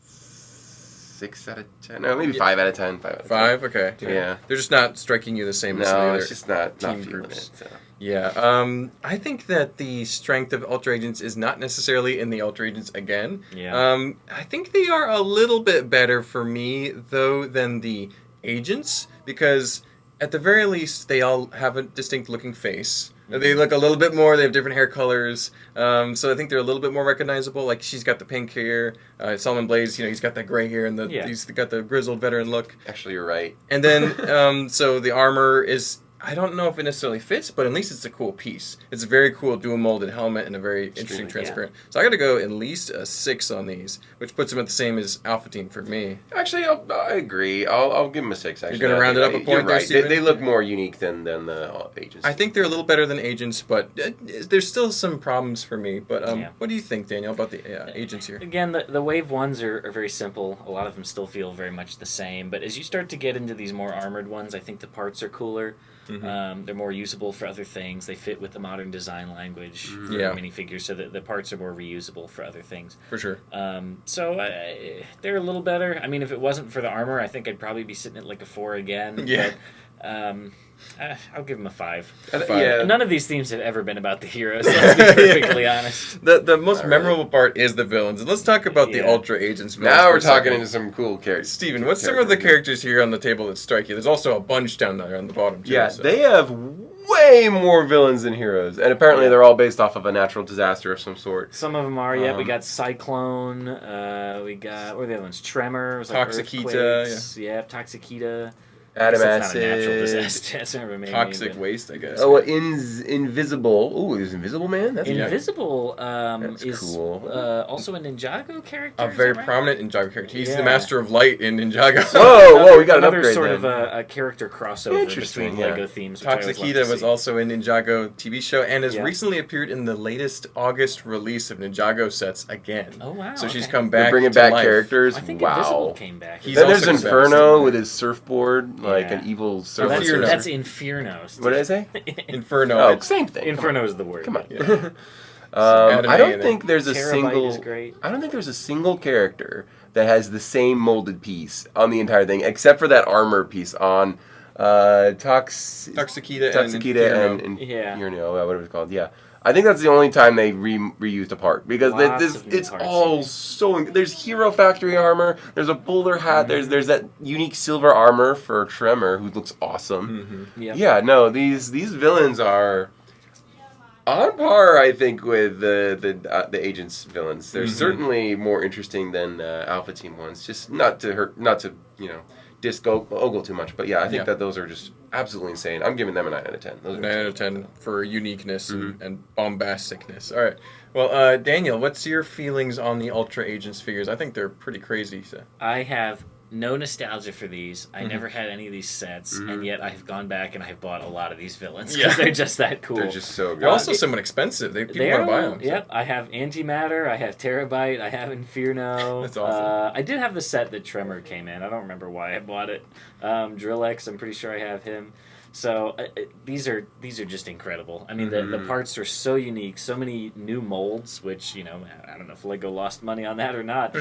6 out of 10. No, maybe 5 out of 10. 5 out of 10. 5? Okay. Yeah. They're just not striking you the same as some of the No, other it's just not team feeling groups. it. So. Yeah, I think that the strength of Ultra Agents is not necessarily in the Ultra Agents again. Yeah. I think they are a little bit better for me, though, than the Agents, because at the very least, they all have a distinct looking face. They look a little bit more, they have different hair colors, so I think they're a little bit more recognizable. Like, she's got the pink hair, Solomon Blaze, he's got that gray hair, and he's got the grizzled veteran look. Actually, you're right. And then, so the armor is, I don't know if it necessarily fits, but at least it's a cool piece. It's a very cool dual molded helmet and a very interesting transparent. So I got to go at least a 6 on these, which puts them at the same as Alpha Team for me. Actually, I agree. I'll give them a 6. Actually, You're gonna round it up a point You're there, right. Steven? They look more unique than the Agents. I think they're a little better than Agents, but there's still some problems for me. But what do you think, Daniel, about the Agents here? Again, the Wave 1s are very simple. A lot of them still feel very much the same. But as you start to get into these more armored ones, I think the parts are cooler. Mm-hmm. They're more usable for other things. They fit with the modern design language for minifigures, so that the parts are more reusable for other things. For sure. So they're a little better. I mean, if it wasn't for the armor, I think I'd probably be sitting at like a 4 again. Yeah. But, I'll give them a 5. Yeah. None of these themes have ever been about the heroes, let's be perfectly honest. The most memorable part is the villains. And let's talk about the Ultra Agents villains. Now for we're a talking second. into some cool characters. Steven, what's some of the characters here on the table that strike you? There's also a bunch down there on the bottom, too. Yeah, so. they have way more villains than heroes. And apparently they're all based off of a natural disaster of some sort. Some of them are, we got Cyclone, we got, what are the other ones? Tremor, it was like Toxikita, Toxikita. Adam That's not a natural Acid. disaster. That's never made Toxic waste, I guess. Oh, Invisible. Ooh, is Invisible Man? That's Invisible That's is cool. Also a Ninjago character. A is very that right? prominent Ninjago character. He's the Master of Light in Ninjago. Whoa, we got an another upgrade sort then. of a character crossover Interesting, between Lego themes. Which Toxikita was also in Ninjago TV show and has Yeah. recently appeared in the latest August release of Ninjago sets again. Oh wow! So she's okay. come They're back. bringing to back life. characters. I think wow. Invisible came back. He's Then also there's come back. Inferno with his surfboard, like Yeah. an evil Oh, surfer. that's Inferno. What did I say? Inferno. Oh, same thing. Inferno is the word. Come on. Yeah. I don't anime think there's a Terabyte single. is great. I don't think there's a single character that has the same molded piece on the entire thing, except for that armor piece on Toxikita and Yeah. Inferno, whatever it's called. Yeah. I think that's the only time they reused a part because Lots of new it's parts. all so. There's Hero Factory armor. There's a bowler hat. There's that unique silver armor for Tremor who looks awesome. Yep. Yeah, no, these villains are on par, I think, with the Agents villains. They're certainly more interesting than Alpha Team ones. Just not to ogle too much, but yeah, I think that those are just absolutely insane. I'm giving them a 9 out of 10. Those are 9 out of 10 for uniqueness and bombasticness. All right. Well, Daniel, what's your feelings on the Ultra Agents figures? I think they're pretty crazy. So. I have no nostalgia for these. I never had any of these sets, and yet I have gone back and I have bought a lot of these villains because they're just that cool. They're just so good. They're also somewhat expensive. People want to buy them. Yep, I have Antimatter, I have Terabyte, I have Inferno. That's awesome. I did have the set that Tremor came in. I don't remember why I bought it. Drillex, I'm pretty sure I have him. So these are just incredible. I mean, the parts are so unique. So many new molds, which I don't know if Lego lost money on that or not.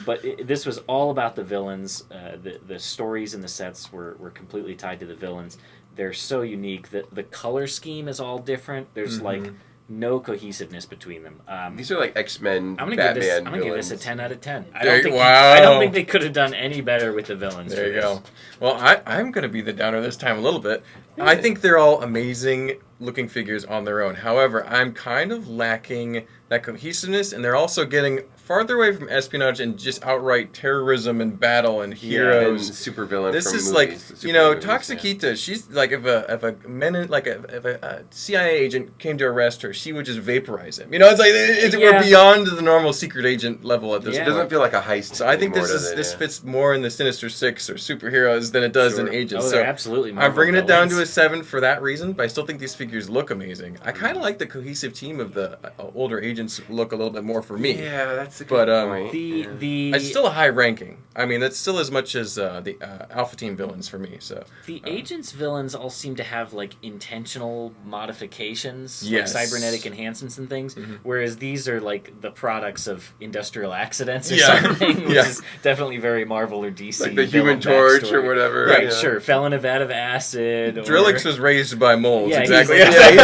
But this was all about the villains. The stories and the sets were completely tied to the villains. They're so unique. The color scheme is all different. There's like no cohesiveness between them. These are like X-Men, I'm Batman gonna give this a villains. 10 out of 10. I Wow. don't think they could have done any better with the villains. There for you this. go. Well, I'm going to be the downer this time a little bit. I think they're all amazing looking figures on their own. However, I'm kind of lacking that cohesiveness, and they're also getting farther away from espionage and just outright terrorism and battle and heroes. And super villain. This from is movies, like, Toxikita. She's like, if a CIA agent came to arrest her, she would just vaporize him. It's like we're beyond the normal secret agent level at this point. It doesn't feel like a heist. So I think this fits more in the Sinister Six or superheroes than it does in agents. Oh, so absolutely. I'm bringing it down to a 7 for that reason, but I still think these figures look amazing. I kind of like the cohesive team of the older agents look a little bit more for me. Yeah, that's a good point. It's still a high ranking. I mean, that's still as much as the Alpha Team villains for me. So the agents' villains all seem to have like intentional modifications, yes. like cybernetic enhancements and things, whereas these are like the products of industrial accidents or Yeah. something, which is definitely very Marvel or DC. Like the Human Torch or whatever. Right, sure. Fell in a vat of acid. Drillix was raised by moles. Yeah, exactly. Exactly.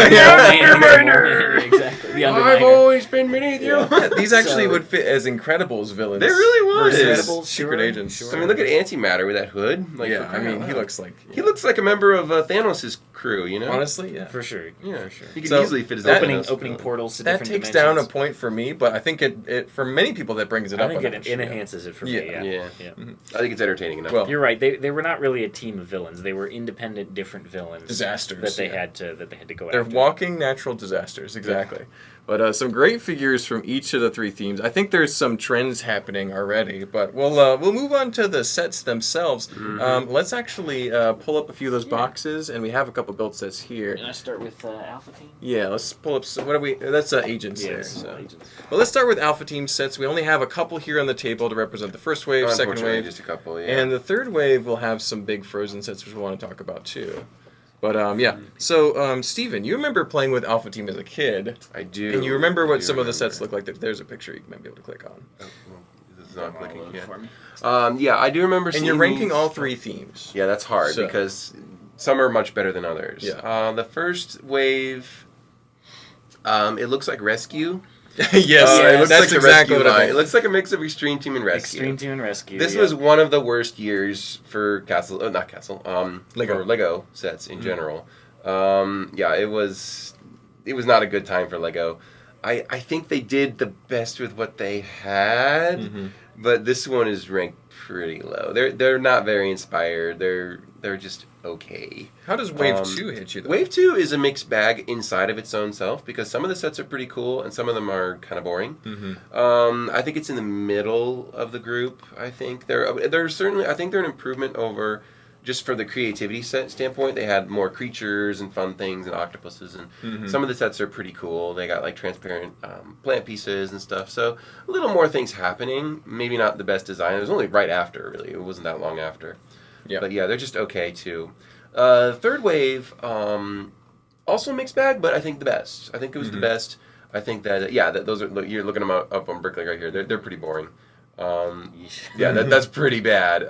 I've always been beneath you. These actually would fit as Incredibles villains. They really would. Versus secret agents. I mean, look at Antimatter with that hood. Like, I mean, he looks like... He looks like a member of Thanos' crew, Honestly, yeah. For sure. Yeah, for sure. He could easily fit his opening portals to that different takes dimensions. down a point for me, but I think it for many people that brings it up. I think it enhances it for me. Yeah. I think it's entertaining enough. Well, you're right. They were not really a team of villains. They were independent, different villains. Disasters that they had to go They're after. walking natural disasters, exactly. But some great figures from each of the three themes. I think there's some trends happening already, but we'll move on to the sets themselves. Let's actually pull up a few of those boxes, and we have a couple build sets here. Can I start with Alpha Team? Yeah, let's pull up. What are we? That's agents there. Agents. Well, let's start with Alpha Team sets. We only have a couple here on the table to represent the first wave, second wave, just a couple. Yeah. and the third wave will have some big Frozen sets, which we want to talk about too. But yeah, so Steven, you remember playing with Alpha Team as a kid. I do. And you remember what some of the sets look like. There's a picture you might be able to click on. Oh, well, this is not clicking yet. For me. Yeah, I do remember seeing And you're ranking these. all three themes. Yeah, that's hard because some are much better than others. Yeah. The first wave, it looks like Rescue. Yes, it looks that's like exactly the what Rescue I line. It looks like a mix of Extreme Team and Rescue. Extreme Team and Rescue. This was one of the worst years for Lego sets in general. Yeah, it was not a good time for Lego. I think they did the best with what they had, but this one is ranked pretty low. They're not very inspired. They're just okay. How does Wave 2 hit you, though? Wave 2 is a mixed bag inside of its own self because some of the sets are pretty cool and some of them are kind of boring. I think it's in the middle of the group. I think they're certainly. I think they're an improvement over. Just for the creativity standpoint, they had more creatures and fun things and octopuses, and some of the sets are pretty cool. They got like transparent plant pieces and stuff, so a little more things happening. Maybe not the best design. It was only right after, really. It wasn't that long after. Yeah. But yeah, they're just okay too. Third wave, also a mixed bag, but I think the best. I think it was the best. I think that those are you're looking them up on Bricklink right here. They're pretty boring. Yeah, that's pretty bad.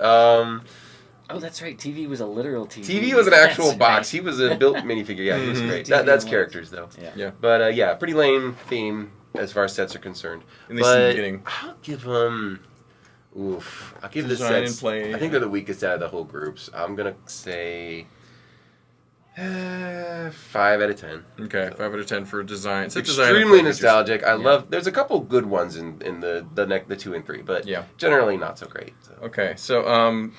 Oh, that's right. TV was a literal TV. TV was an actual That's box. right. He was a built minifigure. Yeah, he was great. TV That's was. characters, though. Yeah. But yeah, pretty lame theme as far as sets are concerned. At least in the But beginning. I'll give them... I'll give this Design sets... and play, I think they're the weakest out of the whole groups. I'm going to say... 5 out of 10. Okay, 5 out of 10 for design. It's extremely nostalgic. I love... There's a couple good ones in the 2 and 3, but generally not so great. So. Okay, so I'm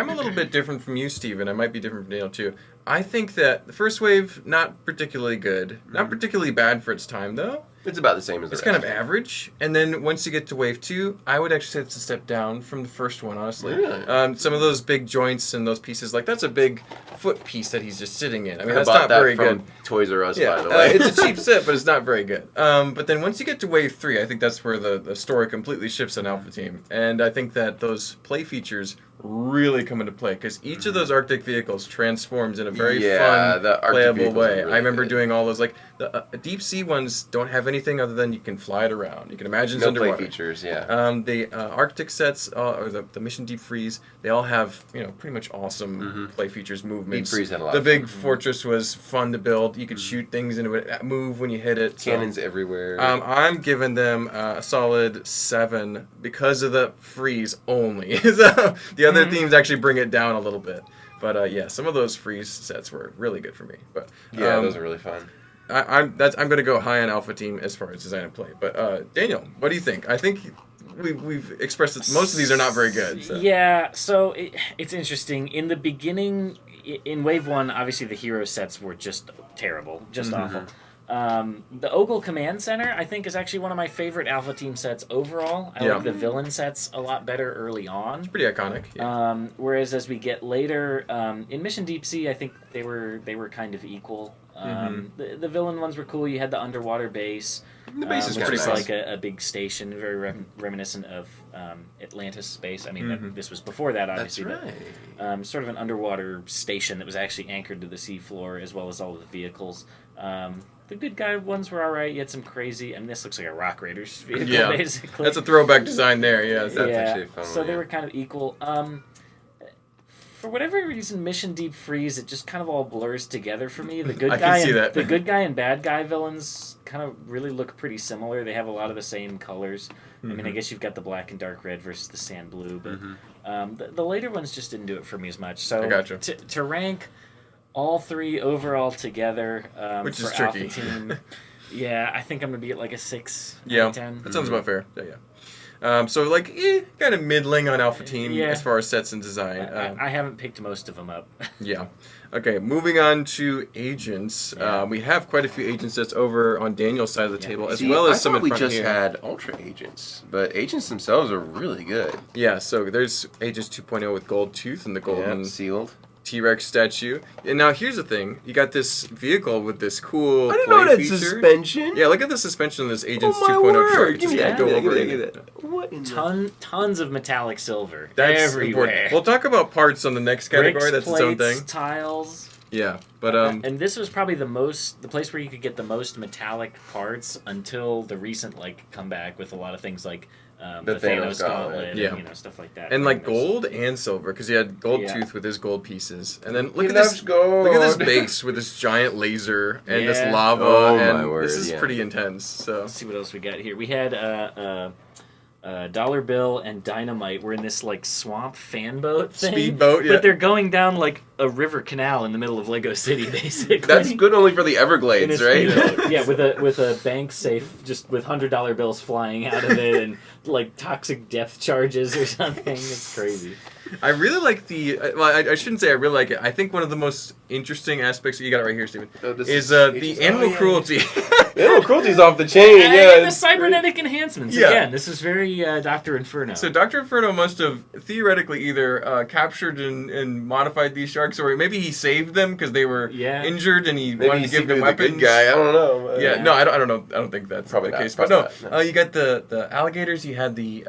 a little bit different from you, Steven. I might be different from Daniel, too. I think that the first wave, not particularly good. Not particularly bad for its time, though. It's about the same as the It's rest. kind of average. And then once you get to wave 2, I would actually say it's a step down from the first one, honestly. Really? Some of those big joints and those pieces, like that's a big foot piece that he's just sitting in. I mean, I that's bought not that very from good. Toys R Us, Yeah, by the way. it's a cheap set, but it's not very good. But then once you get to wave 3, I think that's where the story completely shifts on Alpha Team. And I think that those play features really come into play because each of those Arctic vehicles transforms in a very fun, the Arctic playable vehicles way. are really I remember good. doing all those, like the deep sea ones don't have anything other than you can fly it around. You can imagine it's No underwater. play features, yeah. The Arctic sets or the Mission Deep Freeze, they all have pretty much awesome play features, movements. Deep Freeze had a lot. The of big fortress was fun to build. You could shoot things into it, move when you hit it. cannons everywhere. I'm giving them a solid 7 because of the freeze only. So the other themes actually bring it down a little bit. But yeah, some of those freeze sets were really good for me. But yeah, those are really fun. I'm going to go high on Alpha Team as far as design and play. But Daniel, what do you think? I think we've expressed that most of these are not very good. So. Yeah, so it's interesting. In the beginning, in Wave 1, obviously the hero sets were just terrible, just awful. The Ogle Command Center, I think, is actually one of my favorite Alpha Team sets overall. I like the villain sets a lot better early on. It's pretty iconic. Yeah. Whereas as we get later, in Mission Deep Sea, I think they were kind of equal. The villain ones were cool. You had the underwater base. The base is which pretty was nice. like a big station, very reminiscent of Atlantis base. I mean, this was before that, obviously. That's right. But, sort of an underwater station that was actually anchored to the seafloor, as well as all of the vehicles. The good guy ones were all right. You had some crazy, and this looks like a Rock Raiders vehicle, basically. That's a throwback design there. Yeah, That's actually a fun so one, they were kind of equal. For whatever reason, Mission Deep Freeze, it just kind of all blurs together for me. The good the good guy and bad guy villains kind of really look pretty similar. They have a lot of the same colors. I mean, I guess you've got the black and dark red versus the sand blue, but the later ones just didn't do it for me as much. So I gotcha. To rank all three overall together, which for is tricky. Alpha Team, yeah, I think I'm gonna be at like a 6 out Yeah, of 10. that sounds about fair. So like kind of middling on Alpha Team as far as sets and design. I haven't picked most of them up. Yeah. Okay, moving on to agents. We have quite a few agent sets over on Daniel's side of the table, as well as some in we front just here. had Ultra Agents, but Agents themselves are really good. Yeah, so there's Agents 2.0 with Gold Tooth and the golden sealed T-Rex statue. And now here's the thing. You got this vehicle with this cool I didn't play know that feature. suspension. Yeah, look at the suspension on this Agents Oh my 2.0 truck. word! Just Give me go over give me it. that. What in the... Tons of metallic silver. That's everywhere. important. We'll talk about parts on the next category. Bricks, That's its own plates, thing. tiles. Yeah, but And this was probably the place where you could get the most metallic parts until the recent comeback with a lot of things like the Thanos Gauntlet, and, stuff like that. and like gold and silver, because he had Gold Tooth with his gold pieces, and then look He at this. loves gold. Look at this base with this giant laser and this Yeah. lava, Oh, and my word, this is yeah. pretty intense. So Let's see what else we got here. We had Dollar Bill and Dynamite were in this swamp fan boat thing. Speedboat, yeah. But they're going down a river canal in the middle of Lego City, basically. That's good only for the In a Everglades, right? speedboat. Yeah, with a bank safe just with $100 bills flying out of it and toxic depth charges or something. It's crazy. I really like the. I shouldn't say I really like it. I think one of the most interesting aspects, you got it right here, Steven, is the animal cruelty. Animal cruelty's off the chain. And the cybernetic enhancements. Yeah. Again, this is very Dr. Inferno. So Dr. Inferno must have theoretically either captured and modified these sharks, or maybe he saved them because they were injured and he wanted to give them weapons. Good guy. I don't know. Yeah, no, I don't know. I don't think that's Probably the not, case. But probably no, you got the alligators. You had the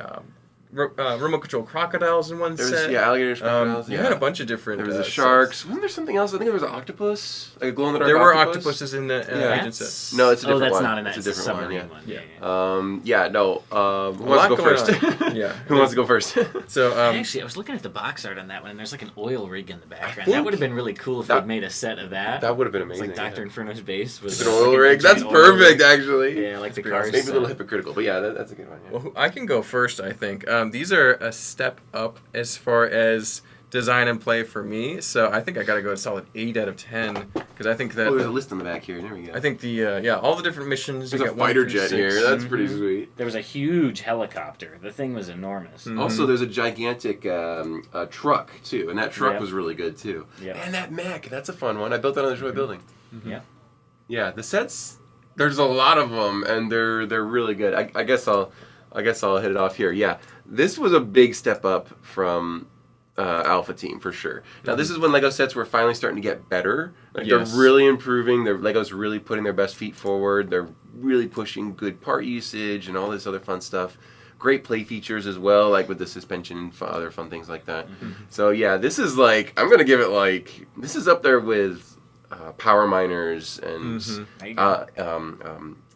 remote control crocodiles in one set. alligators, crocodiles. You had a bunch of different. There was the sets. sharks. Wasn't there something else? I think there was an octopus, like a glow in the dark. There were octopus. octopuses in the agent set. No, it's a different that's one. not an It's a it's a different one. submarine Yeah. one. Who wants to go first? Yeah. Who wants to go first? So Actually, I was looking at the box art on that one, and there's an oil rig in the background. That would have been really cool if they'd made a set of that. That would have been It's amazing. like Dr. Inferno's base with It's an oil rig. That's giant oil perfect, rig. actually. Yeah, like the cars. Maybe a little hypocritical, but yeah, that's a good one. Yeah. well, I can go first. I think these are a step up as far as design and play for me. So I think I got to go a solid 8 out of 10 because I think that. Oh, there's a list on the back here. There we go. I think all the different missions. There's you a got 1 fighter through jet 6. here. That's pretty sweet. There was a huge helicopter. The thing was enormous. Also, there's a gigantic truck too, and that truck Yep. was really good too. Yep. And that mech, that's a fun one. I built that on the Troy building. Yeah. Yeah, the sets. There's a lot of them, and they're really good. I guess I'll hit it off here. Yeah, this was a big step up from Alpha Team for sure. Now this is when Lego sets were finally starting to get better. Yes. They're really improving. Lego's really putting their best feet forward. They're really pushing good part usage and all this other fun stuff. Great play features as well, like with the suspension and other fun things like that. So yeah, this is I'm gonna give it this is up there with Power Miners and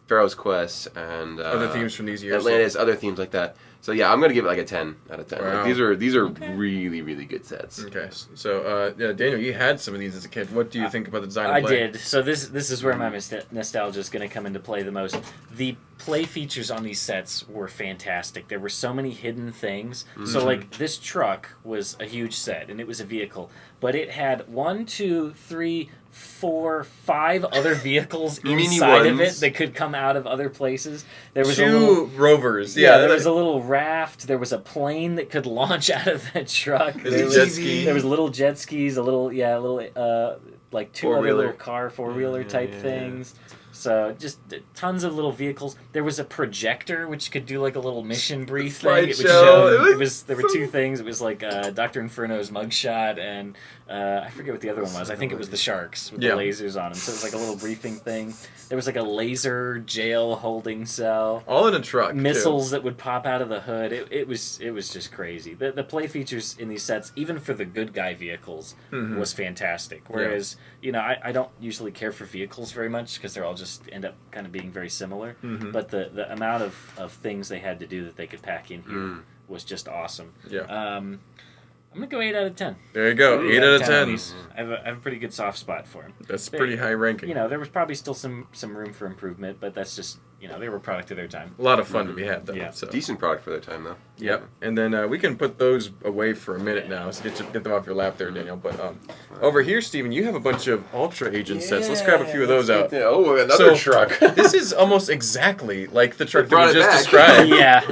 Pharaoh's Quest and Other themes from these years. Atlantis, other themes like that. So yeah, I'm gonna give it a 10 out of 10. Wow. These are really, really good sets. Okay, so Daniel, you had some of these as a kid. What do you think about the design and I play? did. So this is where my nostalgia is going to come into play the most. The play features on these sets were fantastic. There were so many hidden things. Mm-hmm. So, like, this truck was a huge set, and it was a vehicle. But it had 1, 2, 3, 4, 5 other vehicles inside of it that could come out of other places. There was 2 rovers. Yeah, there was a little raft. There was a plane that could launch out of that truck. There was a jet ski. There was little jet skis, like 2 other little car 4-wheeler type things. So just tons of little vehicles. There was a projector which could do like a little mission brief thing. It would show. There were 2 things. It was like Dr. Inferno's mugshot, and I forget what the other one was. I think it was the sharks with the lasers on them. So it was like a little briefing thing. There was like a laser jail holding cell. All in a truck. Missiles that would pop out of the hood. It was just crazy. The play features in these sets, even for the good guy vehicles, was fantastic. Whereas I don't usually care for vehicles very much because they're all just end up kind of being very similar. But the amount of things they had to do that they could pack in here was just awesome. Yeah. I'm going to go 8 out of 10. There you go. 8 out of 10. I have a pretty good soft spot for him. That's pretty high ranking. There was probably still some room for improvement, but that's just, they were a product of their time. A lot of fun to be had, though. Yeah. So. Decent product for their time, though. Yep. And then we can put those away for a minute now. So get them off your lap there, Daniel. But over here, Steven, you have a bunch of Ultra Agent sets. Let's grab a few of those out. Oh, another truck. This is almost exactly like the truck that we just described. Yeah.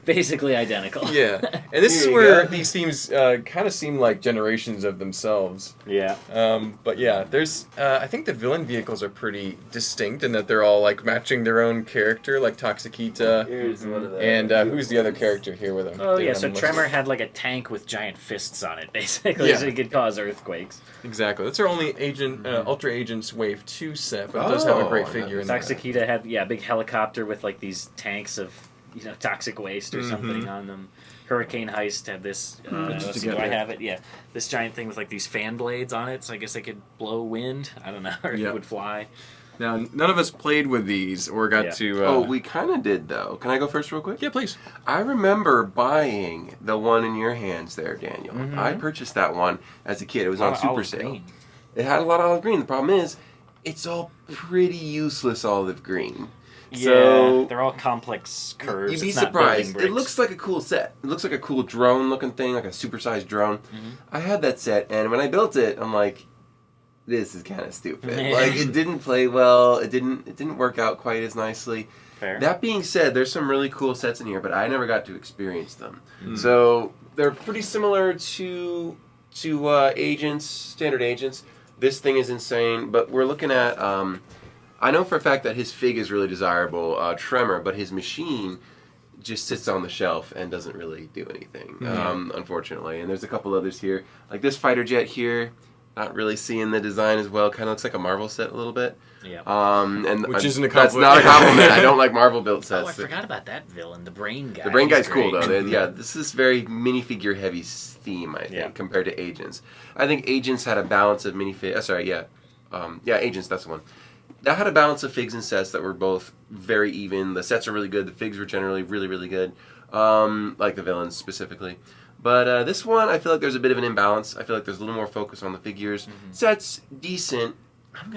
Basically identical. Yeah. And this is where these themes kind of seem like generations of themselves. Yeah. But yeah, there's I think the villain vehicles are pretty distinct in that they're all like matching their own character, like Toxikita. Here's one of them. And who's the other character here with him? Oh yeah, so Tremor had like a tank with giant fists on it, basically, so he could cause earthquakes. Exactly. That's our only Ultra Agents Wave 2 set, but it does have a great figure in there. Toxikita had a big helicopter with like these tanks of toxic waste or something on them. Hurricane Heist had this. Do I have it? Yeah, this giant thing with like these fan blades on it, so I guess they could blow wind. I don't know, or it would fly. Now, none of us played with these or got to... we kind of did, though. Can I go first real quick? Yeah, please. I remember buying the one in your hands there, Daniel. I purchased that one as a kid. It was on Super Sale. Green. It had a lot of olive green. The problem is, it's all pretty useless olive green. Yeah, so they're all complex curves. You'd be surprised. It looks like a cool set. It looks like a cool drone-looking thing, like a supersized drone. I had that set, and when I built it, I'm like... This is kind of stupid. Like, it didn't play well. It didn't work out quite as nicely. Fair. That being said, there's some really cool sets in here, but I never got to experience them. So they're pretty similar to Agents, standard Agents. This thing is insane, but we're looking at. I know for a fact that his fig is really desirable, Tremor, but his machine just sits on the shelf and doesn't really do anything, unfortunately. And there's a couple others here, like this fighter jet here. Not really seeing the design as well. Kind of looks like a Marvel set a little bit. Yeah. Which isn't a compliment. That's not a compliment. I don't like Marvel built sets. Oh, I forgot about that villain, the Brain Guy. The Brain Guy's cool though. This is very minifigure heavy theme, I think, compared to Agents. I think Agents had a balance of Agents. That's the one. That had a balance of figs and sets that were both very even. The sets are really good. The figs were generally really, really good. Like the villains specifically. But this one, I feel like there's a bit of an imbalance. I feel like there's a little more focus on the figures. Sets, decent.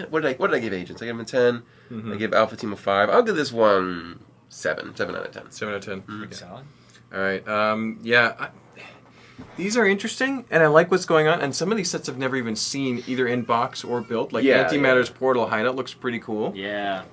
What did I give Agents? I gave them a 10. I gave Alpha Team a 5. I'll give this one 7. 7 out of 10. 7 out of 10. Okay. Solid. All right. These are interesting, and I like what's going on. And some of these sets I've never even seen either in box or built. Like Antimatter's Portal Hideout looks pretty cool. Yeah.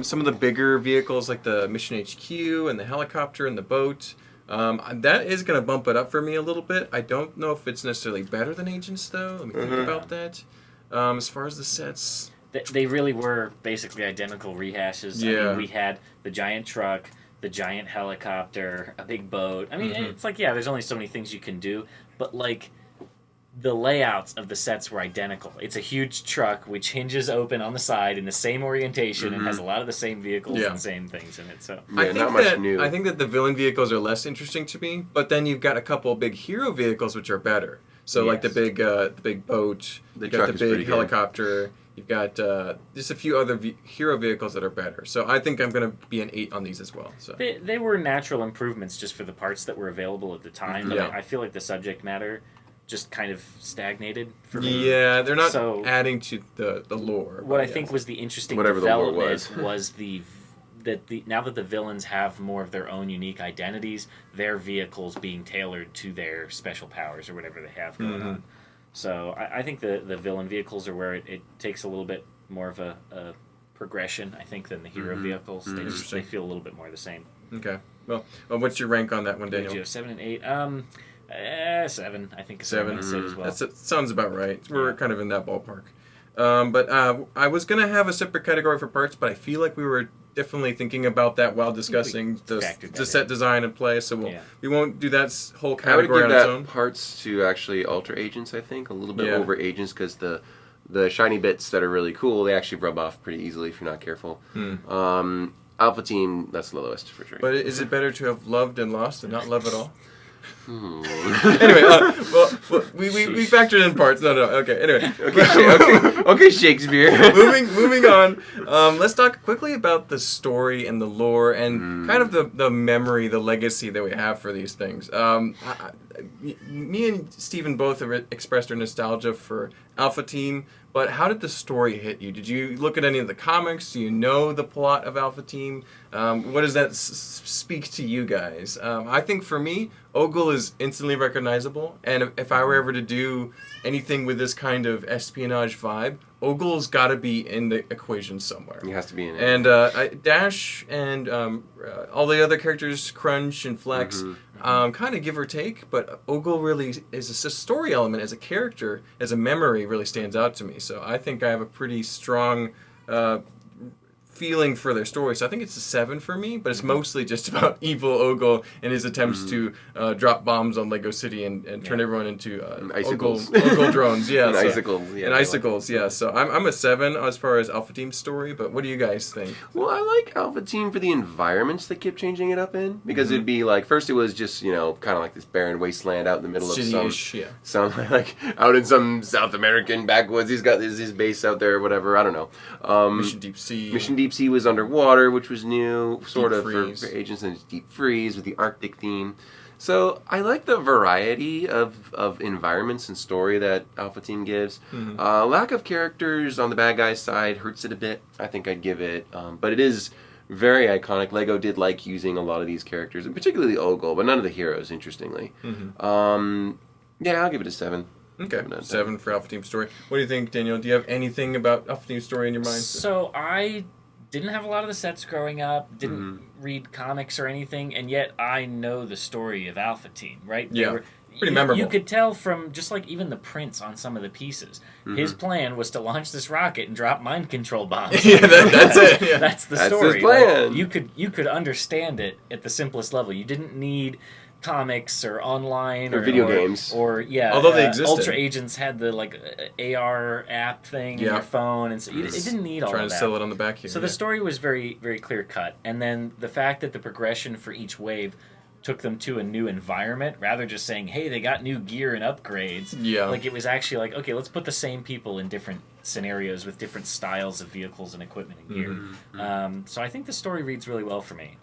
Some of the bigger vehicles like the Mission HQ and the helicopter and the boat. That is going to bump it up for me a little bit. I don't know if it's necessarily better than Agents, though. Let me think about that. As far as the sets... They really were basically identical rehashes. Yeah. I mean, we had the giant truck, the giant helicopter, a big boat. I mean, it's like, there's only so many things you can do. But, like, the layouts of the sets were identical. It's a huge truck which hinges open on the side in the same orientation and has a lot of the same vehicles and same things in it. So not much new. I think that the villain vehicles are less interesting to me, but then you've got a couple of big hero vehicles which are better. So like the big boat, you've got the big helicopter. You've got just a few other hero vehicles that are better. So I think I'm going to be an 8 on these as well. So they were natural improvements just for the parts that were available at the time. But I feel like the subject matter just kind of stagnated for me. Yeah, they're not adding to the lore. What I think was the interesting development was the now that the villains have more of their own unique identities, their vehicles being tailored to their special powers or whatever they have going on. So I think the villain vehicles are where it takes a little bit more of a progression, I think, than the hero vehicles. They feel a little bit more the same. Okay. Well, what's your rank on that one, Daniel? You have 7 and 8. 7. I think 7 as well. That sounds about right. We're kind of in that ballpark. But I was gonna have a separate category for parts, but I feel like we were definitely thinking about that while discussing the set design and play. So we won't do that whole category on its own. I would give that parts to actually Ultra Agents. I think a little bit over Agents because the shiny bits that are really cool, they actually rub off pretty easily if you're not careful. Alpha Team, that's the lowest for sure. But is it better to have loved and lost and not love at all? Anyway, we factored in parts. No. Okay. Anyway. Okay, Shakespeare. moving on. Let's talk quickly about the story and the lore and kind of the memory, the legacy that we have for these things. Me and Steven both have expressed our nostalgia for Alpha Team, but how did the story hit you? Did you look at any of the comics? Do you know the plot of Alpha Team? What does that speak to you guys? I think for me, Ogle is instantly recognizable, and if I were ever to do anything with this kind of espionage vibe, Ogle's got to be in the equation somewhere. He has to be in it. And Dash and all the other characters, Crunch and Flex, kind of give or take, but Ogle really is a story element as a character, as a memory, really stands out to me. So I think I have a pretty strong feeling for their story. So I think it's a 7 for me, but it's mostly just about evil Ogle and his attempts to drop bombs on Lego City and turn everyone into Ogle drones. Yeah, and so, icicles. Yeah, and icicles, yeah. So I'm a 7 as far as Alpha Team's story, but what do you guys think? Well, I like Alpha Team for the environments they kept changing it up in, because it'd be like, first it was just, kind of like this barren wasteland out in the middle of some like out in some South American backwoods. He's got his base out there or whatever, I don't know. Mission Deep Sea. Mission Deep Sea was underwater, which was new, sort of, for Agents, and Deep Freeze with the Arctic theme. So I like the variety of environments and story that Alpha Team gives. Lack of characters on the bad guys' side hurts it a bit. I think I'd give it, but it is very iconic. Lego did like using a lot of these characters, and particularly Ogle, but none of the heroes, interestingly. Yeah, I'll give it a 7. Okay, 7 for Alpha Team story. What do you think, Daniel? Do you have anything about Alpha Team story in your mind? So I didn't have a lot of the sets growing up, didn't read comics or anything, and yet I know the story of Alpha Team, right? Pretty memorable. You could tell from just like even the prints on some of the pieces. His plan was to launch this rocket and drop mind control bombs. That's it. Yeah. That's the story. His plan. Like, you could understand it at the simplest level. You didn't need comics or online or video games although they existed. Ultra Agents had the like AR app thing in your phone, and so it didn't need all of that. Trying to sell it on the back here. So the story was very, very clear cut, and then the fact that the progression for each wave took them to a new environment rather just saying, hey, they got new gear and upgrades. Like it was actually like, okay, let's put the same people in different scenarios with different styles of vehicles and equipment and gear. So I think the story reads really well for me.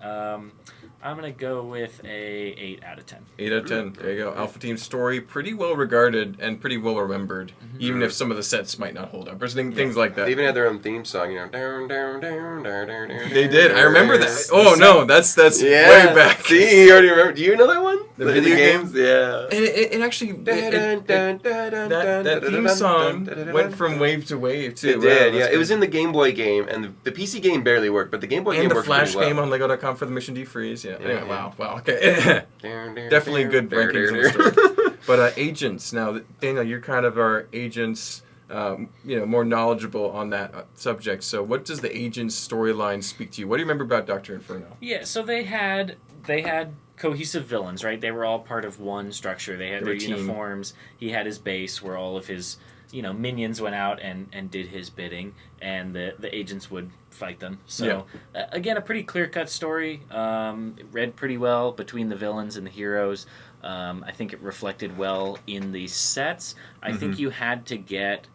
I'm going to go with a 8 out of 10. 8 out of 10. There you go. Alpha Team's story, pretty well regarded and pretty well remembered, even if some of the sets might not hold up. Or things like that. They even had their own theme song, They did. I remember that. Oh, no, that's way back. See, you already remember. Do you know that one? The video games? Yeah. And it actually, that theme song went from wave to wave, too. It did, yeah. It was in the Game Boy game, and the PC game barely worked, but the Game Boy game worked pretty well. And the Flash game on Lego.com for the Mission Defreeze. Yeah. Anyway, wow, okay. Definitely good rankings in the story. But Agents, now, Daniel, you're kind of our Agents, more knowledgeable on that subject. So what does the Agents storyline speak to you? What do you remember about Dr. Inferno? Yeah, so they had cohesive villains, right? They were all part of one structure. They had their uniforms. He had his base where all of his minions went out and did his bidding, and the agents would fight them. So, again, a pretty clear-cut story. It read pretty well between the villains and the heroes. I think it reflected well in the sets. I think you had to get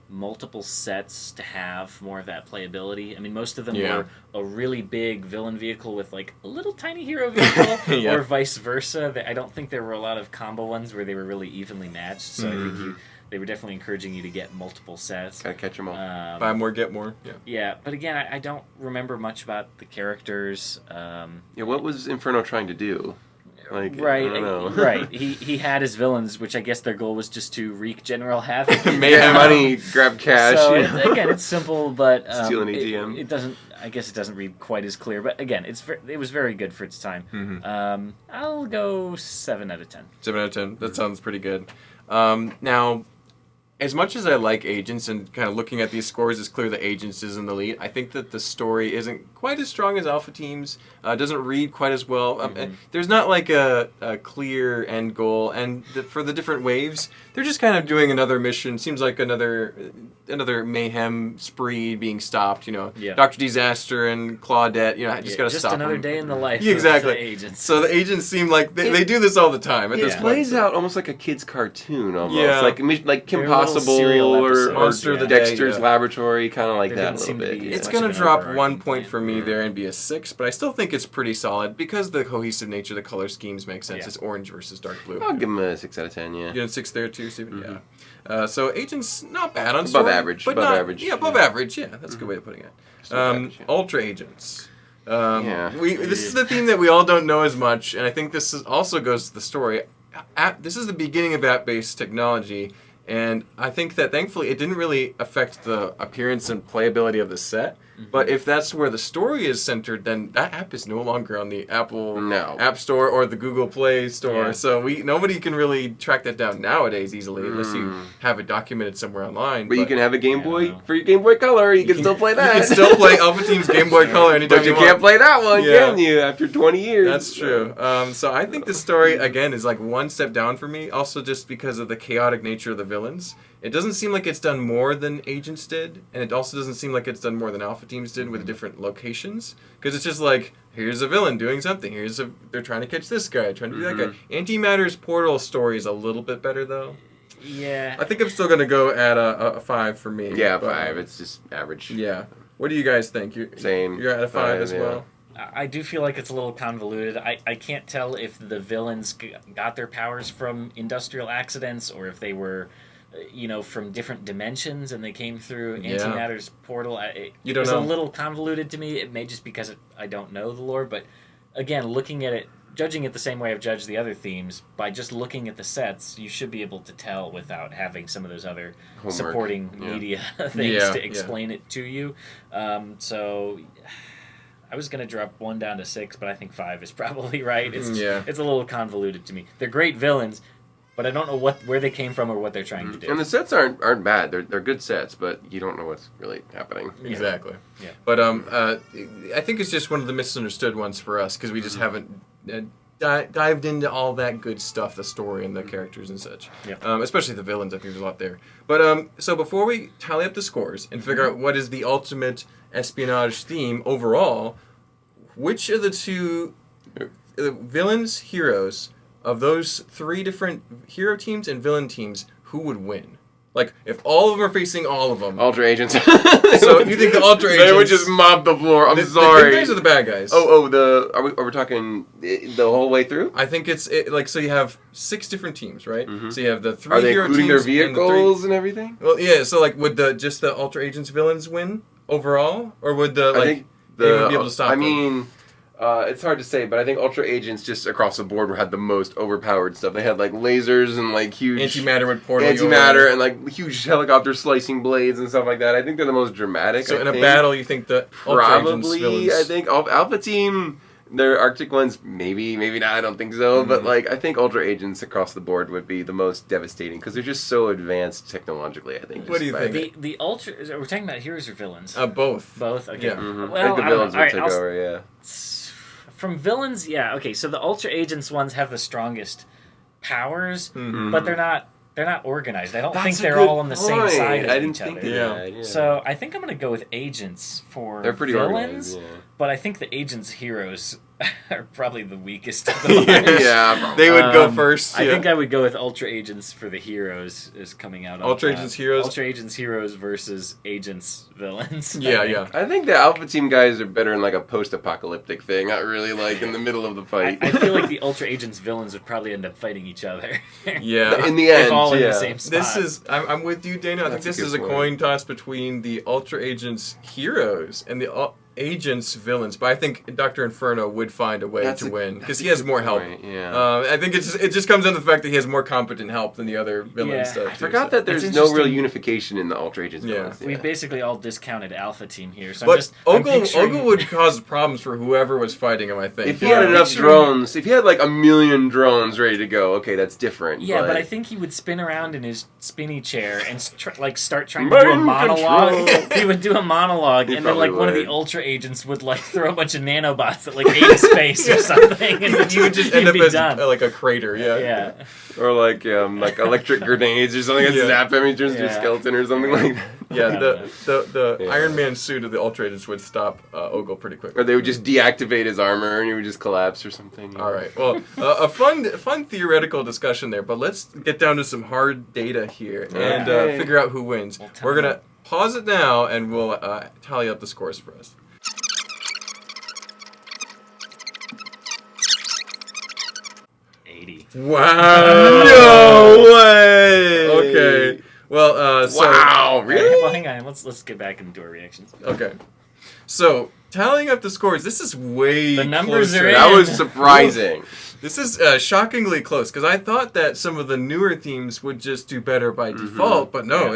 multiple sets to have more of that playability. I mean, most of them were a really big villain vehicle with like a little tiny hero vehicle, or vice versa. I don't think there were a lot of combo ones where they were really evenly matched. So I think they were definitely encouraging you to get multiple sets. Gotta catch them all. Buy more, get more. Yeah. Yeah, but again, I don't remember much about the characters. What was Inferno trying to do? Like, Right, I don't know. right. He had his villains, which I guess their goal was just to wreak general havoc. Make money, grab cash. So again, it's simple, but Steal an ATM. It doesn't. I guess it doesn't read quite as clear. But again, it was very good for its time. Mm-hmm. I'll go 7 out of 10. 7 out of 10. That sounds pretty good. Now, as much as I like Agents and kind of looking at these scores, it's clear that Agents is in the lead. I think that the story isn't quite as strong as Alpha Team's. Doesn't read quite as well. There's not like a clear end goal. And for the different waves, they're just kind of doing another mission. Seems like another mayhem spree being stopped. Yeah. Dr. Disaster and Claudette. Just got to stop another them. day in the life. Exactly. Of the Agents. So the Agents seem like they do this all the time at this It point. plays out almost like a kid's cartoon, almost. Yeah. Like Kim They're little Possible serial or episodes. Monster of the Day, Dexter's yeah. Laboratory, kind of like There that a didn't little seem to bit. be yeah. It's much going of to an drop overarching 1 point plan. for me there and be a 6, but I still think it's pretty solid because the cohesive nature of the color schemes makes sense. Yeah. It's orange versus dark blue. I'll give him a 6 out of 10, yeah. You know, 6 there too, Steven? Yeah. So Agents, not bad on Above story, average, but above not, average, Yeah, above yeah. average. Yeah, that's a good way of putting it. Still average, yeah. Ultra Agents. Yeah. This is the theme that we all don't know as much, and I think this also goes to the story. This is the beginning of app-based technology, and I think that thankfully it didn't really affect the appearance and playability of the set. But if that's where the story is centered, then that app is no longer on the Apple App Store or the Google Play Store. Yeah. So nobody can really track that down nowadays easily unless you have it documented somewhere online. But you can have a Game Yeah, Boy no. for your Game Boy Color. You can still play that. You can still play Alpha Team's Game Boy Color anytime But you want. can't play that one, Yeah. can you? After 20 years. That's true. So I think this story, again, is like one step down for me. Also just because of the chaotic nature of the villains. It doesn't seem like it's done more than Agents did. And it also doesn't seem like it's done more than Alpha Teams did with different locations. Because it's just like, here's a villain doing something. They're trying to catch this guy, trying to do that guy. Antimatter's Portal story is a little bit better, though. Yeah. I think I'm still going to go at a 5 for me. Yeah, but, 5. It's just average. Yeah. What do you guys think? Same. You're at a 5 as yeah. well? I do feel like it's a little convoluted. I can't tell if the villains got their powers from industrial accidents or if they were, from different dimensions and they came through Antimatter's portal. It You don't was know. a little convoluted to me. It may just because I don't know the lore, but again, looking at it, judging it the same way I've judged the other themes, by just looking at the sets, you should be able to tell without having some of those other Homework. supporting Yeah. media things Yeah, to yeah. explain it to you. So I was going to drop 1 down to 6, but I think 5 is probably right. It's a little convoluted to me. They're great villains, but I don't know where they came from or what they're trying to do. And the sets aren't bad. They're good sets, but you don't know what's really happening. Yeah. Exactly. Yeah. But I think it's just one of the misunderstood ones for us because we just haven't dived into all that good stuff, the story and the characters and such. Yeah. Especially the villains. I think there's a lot there. But so before we tally up the scores and figure out what is the ultimate espionage theme overall, which of the two villains, heroes of those 3 different hero teams and villain teams, who would win? Like, if all of them are facing all of them. Ultra Agents. So you think the Ultra Agents... They would just mob the floor. I'm the sorry. good guys or the bad guys? Are we talking the whole way through? I think it's so you have 6 different teams, right? So you have the 3 Are they hero including their teams and the vehicles and everything? Well, yeah. So like, would just the Ultra Agents villains win overall, or would they would be able to stop them? It's hard to say, but I think Ultra Agents just across the board had the most overpowered stuff. They had like lasers and like huge Antimatter would portal antimatter and like huge helicopter slicing blades and stuff like that. I think they're the most dramatic. So in a battle, you think the Ultra Agents villains? Probably, I think Alpha Team, their Arctic ones, maybe not. I don't think so. But like, I think Ultra Agents across the board would be the most devastating because they're just so advanced technologically. I think. What do you think? The Ultra... We're talking about heroes or villains? Both. Both? Okay. Yeah. I Well, think the villains would alright, take over. Yeah. From villains, yeah, okay. So the Ultra Agents ones have the strongest powers, but they're not organized. I don't think they're all on the same side of each other. Yeah. So I think I'm going to go with Agents for They're pretty villains, organized, yeah. but I think the Agents heroes are probably the weakest of the bunch. Yeah, they would go first. I think I would go with Ultra Agents for the heroes is coming out. Ultra Agents Heroes? Ultra Agents Heroes versus Agents Villains. Yeah. I think the Alpha Team guys are better in like a post-apocalyptic thing, not really like in the middle of the fight. I feel like the Ultra Agents villains would probably end up fighting each other. Yeah. In the end, all in yeah. the same spot. I'm with you, Dana. I think That's a this is good a point. coin toss between the Ultra Agents Heroes and the Agents Villains, but I think Dr. Inferno would find a way to win because he has more help. Yeah. I think it just comes down to the fact that he has more competent help than the other villains. Yeah. Stuff, I too, forgot so. that there's It's no real interesting. unification in the Ultra Agents villains. We've basically all discounted Alpha Team here. So But I'm Ogle picturing- would cause problems for whoever was fighting him, I think. If he had Yeah, enough sure. drones, if he had like 1,000,000 drones ready to go, okay, that's different. Yeah, but I think he would spin around in his spinny chair and start trying to Mind do a monologue. control. He would do a monologue, He and then like probably one of the would. Ultra Agents would like throw a bunch of nanobots that like ate his face or something, and you would just he'd end up be as done. like a crater. Yeah. Or like electric grenades or something that Yeah. zap him, he turns into a Yeah. skeleton or something like that. Yeah, the Yeah. Iron Man suit of the Ultra Agents would stop Ogle pretty quickly. Or they would just deactivate his armor and he would just collapse or something. All right. Well, a fun theoretical discussion there, but let's get down to some hard data here and Okay. figure out who wins. Well, We're gonna pause it now, and we'll tally up the scores for us. 80. Wow! No way! Okay. Well, so Wow, really? Well, hang on. Let's get back and do our reactions. okay. So tallying up the scores, this is way The numbers closer. are in. That was surprising. This is shockingly close because I thought that some of the newer themes would just do better by default, but no,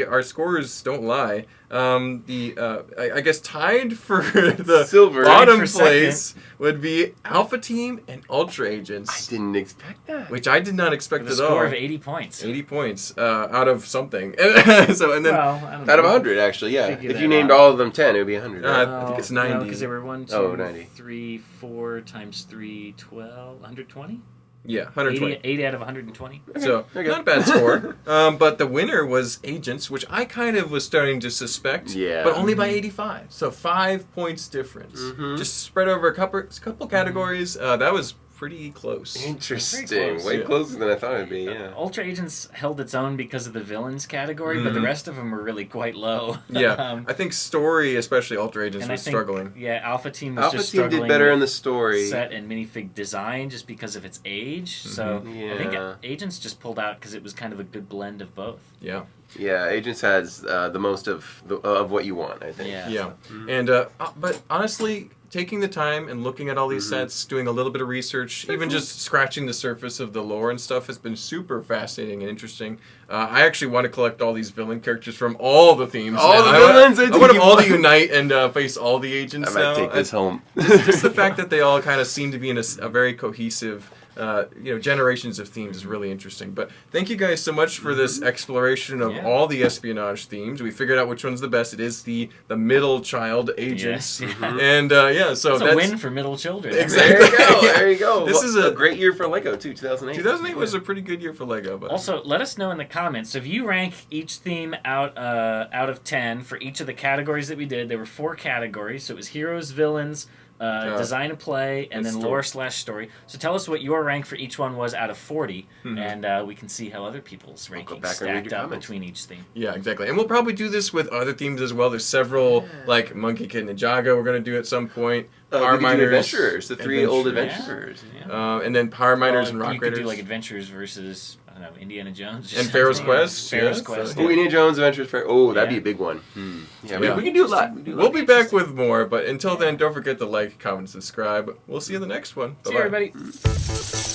our scores don't lie. I guess tied for the Silver. bottom Tied for place would be Alpha Team and Ultra I Agents, didn't expect that. which I did not expect With a at score all. of 80 points. 80 points out of something. So and then Well, I don't know. Out of 100, actually, yeah. Figure If that you named out. all of them 10, it would be 100. Uh, right? I think it's 90. because there were 1, 2, Oh, 90. 3, 4 times 3, 12, 120? yeah, 120. 80 out of 120? So, Okay. not a bad score. But the winner was Agents, which I kind of was starting to suspect. Yeah. But only by 85. So 5 points difference. Mhm. Just spread over a couple categories. That was pretty close. Interesting. Very close. Way Yeah. closer than I thought it'd be, yeah. Ultra Agents held its own because of the villains category, but the Mhm. rest of them were really quite low. Yeah. I think story, especially Ultra Agents, and I was think, struggling. Yeah, Alpha Team was Alpha just Team struggling did better with in the story. set and minifig design just because of its age. So I think Yeah. Agents just pulled out because it was kind of a good blend of both. Yeah. Yeah, Agents has the most of what you want, I think. Yeah. Yeah. And but honestly, taking the time and looking at all these sets, doing a little bit of research, even just scratching the surface of the lore and stuff has been super fascinating and interesting. I actually want to collect all these villain characters from all the themes. All now. the villains? I want them all to unite and face all the agents I might now. take this home. Just the fact that they all kind of seem to be in a very cohesive generations of themes is really interesting. But thank you guys so much for this exploration of all the espionage themes. We figured out which one's the best. It is the middle child agents. Yes, yeah. And so It's a win for middle children. Exactly. There you go. There you go. This is a great year for Lego too. 2008. 2008 was a pretty good year for Lego. But Also, let us know in the comments. So if you rank each theme out of 10 for each of the categories that we did, there were 4 categories. So it was heroes, villains, design and play, and then lore/story. So tell us what your rank for each one was out of 40, and we can see how other people's rankings back and read stacked your up comments. between each theme. yeah, exactly. And we'll probably do this with other themes as well. There's several like Monkey Kid Ninjago we're gonna do at some point. Power We could do Miners, Adventurers, the 3 old Adventurers. Yeah. and then Power Miners and you Rock could Raiders do like Adventures versus I don't know, Indiana Jones or and Pharaoh's something. Quest. Pharaoh's yeah, Quest. so- Oh, Indiana Jones Adventures Fair. Oh, that'd be Yeah. a big one. Yeah, Yeah. We can do a lot. We'll be back with more, but until then, don't forget to like, comment, subscribe. We'll see you in the next one. See you, Bye-bye. everybody.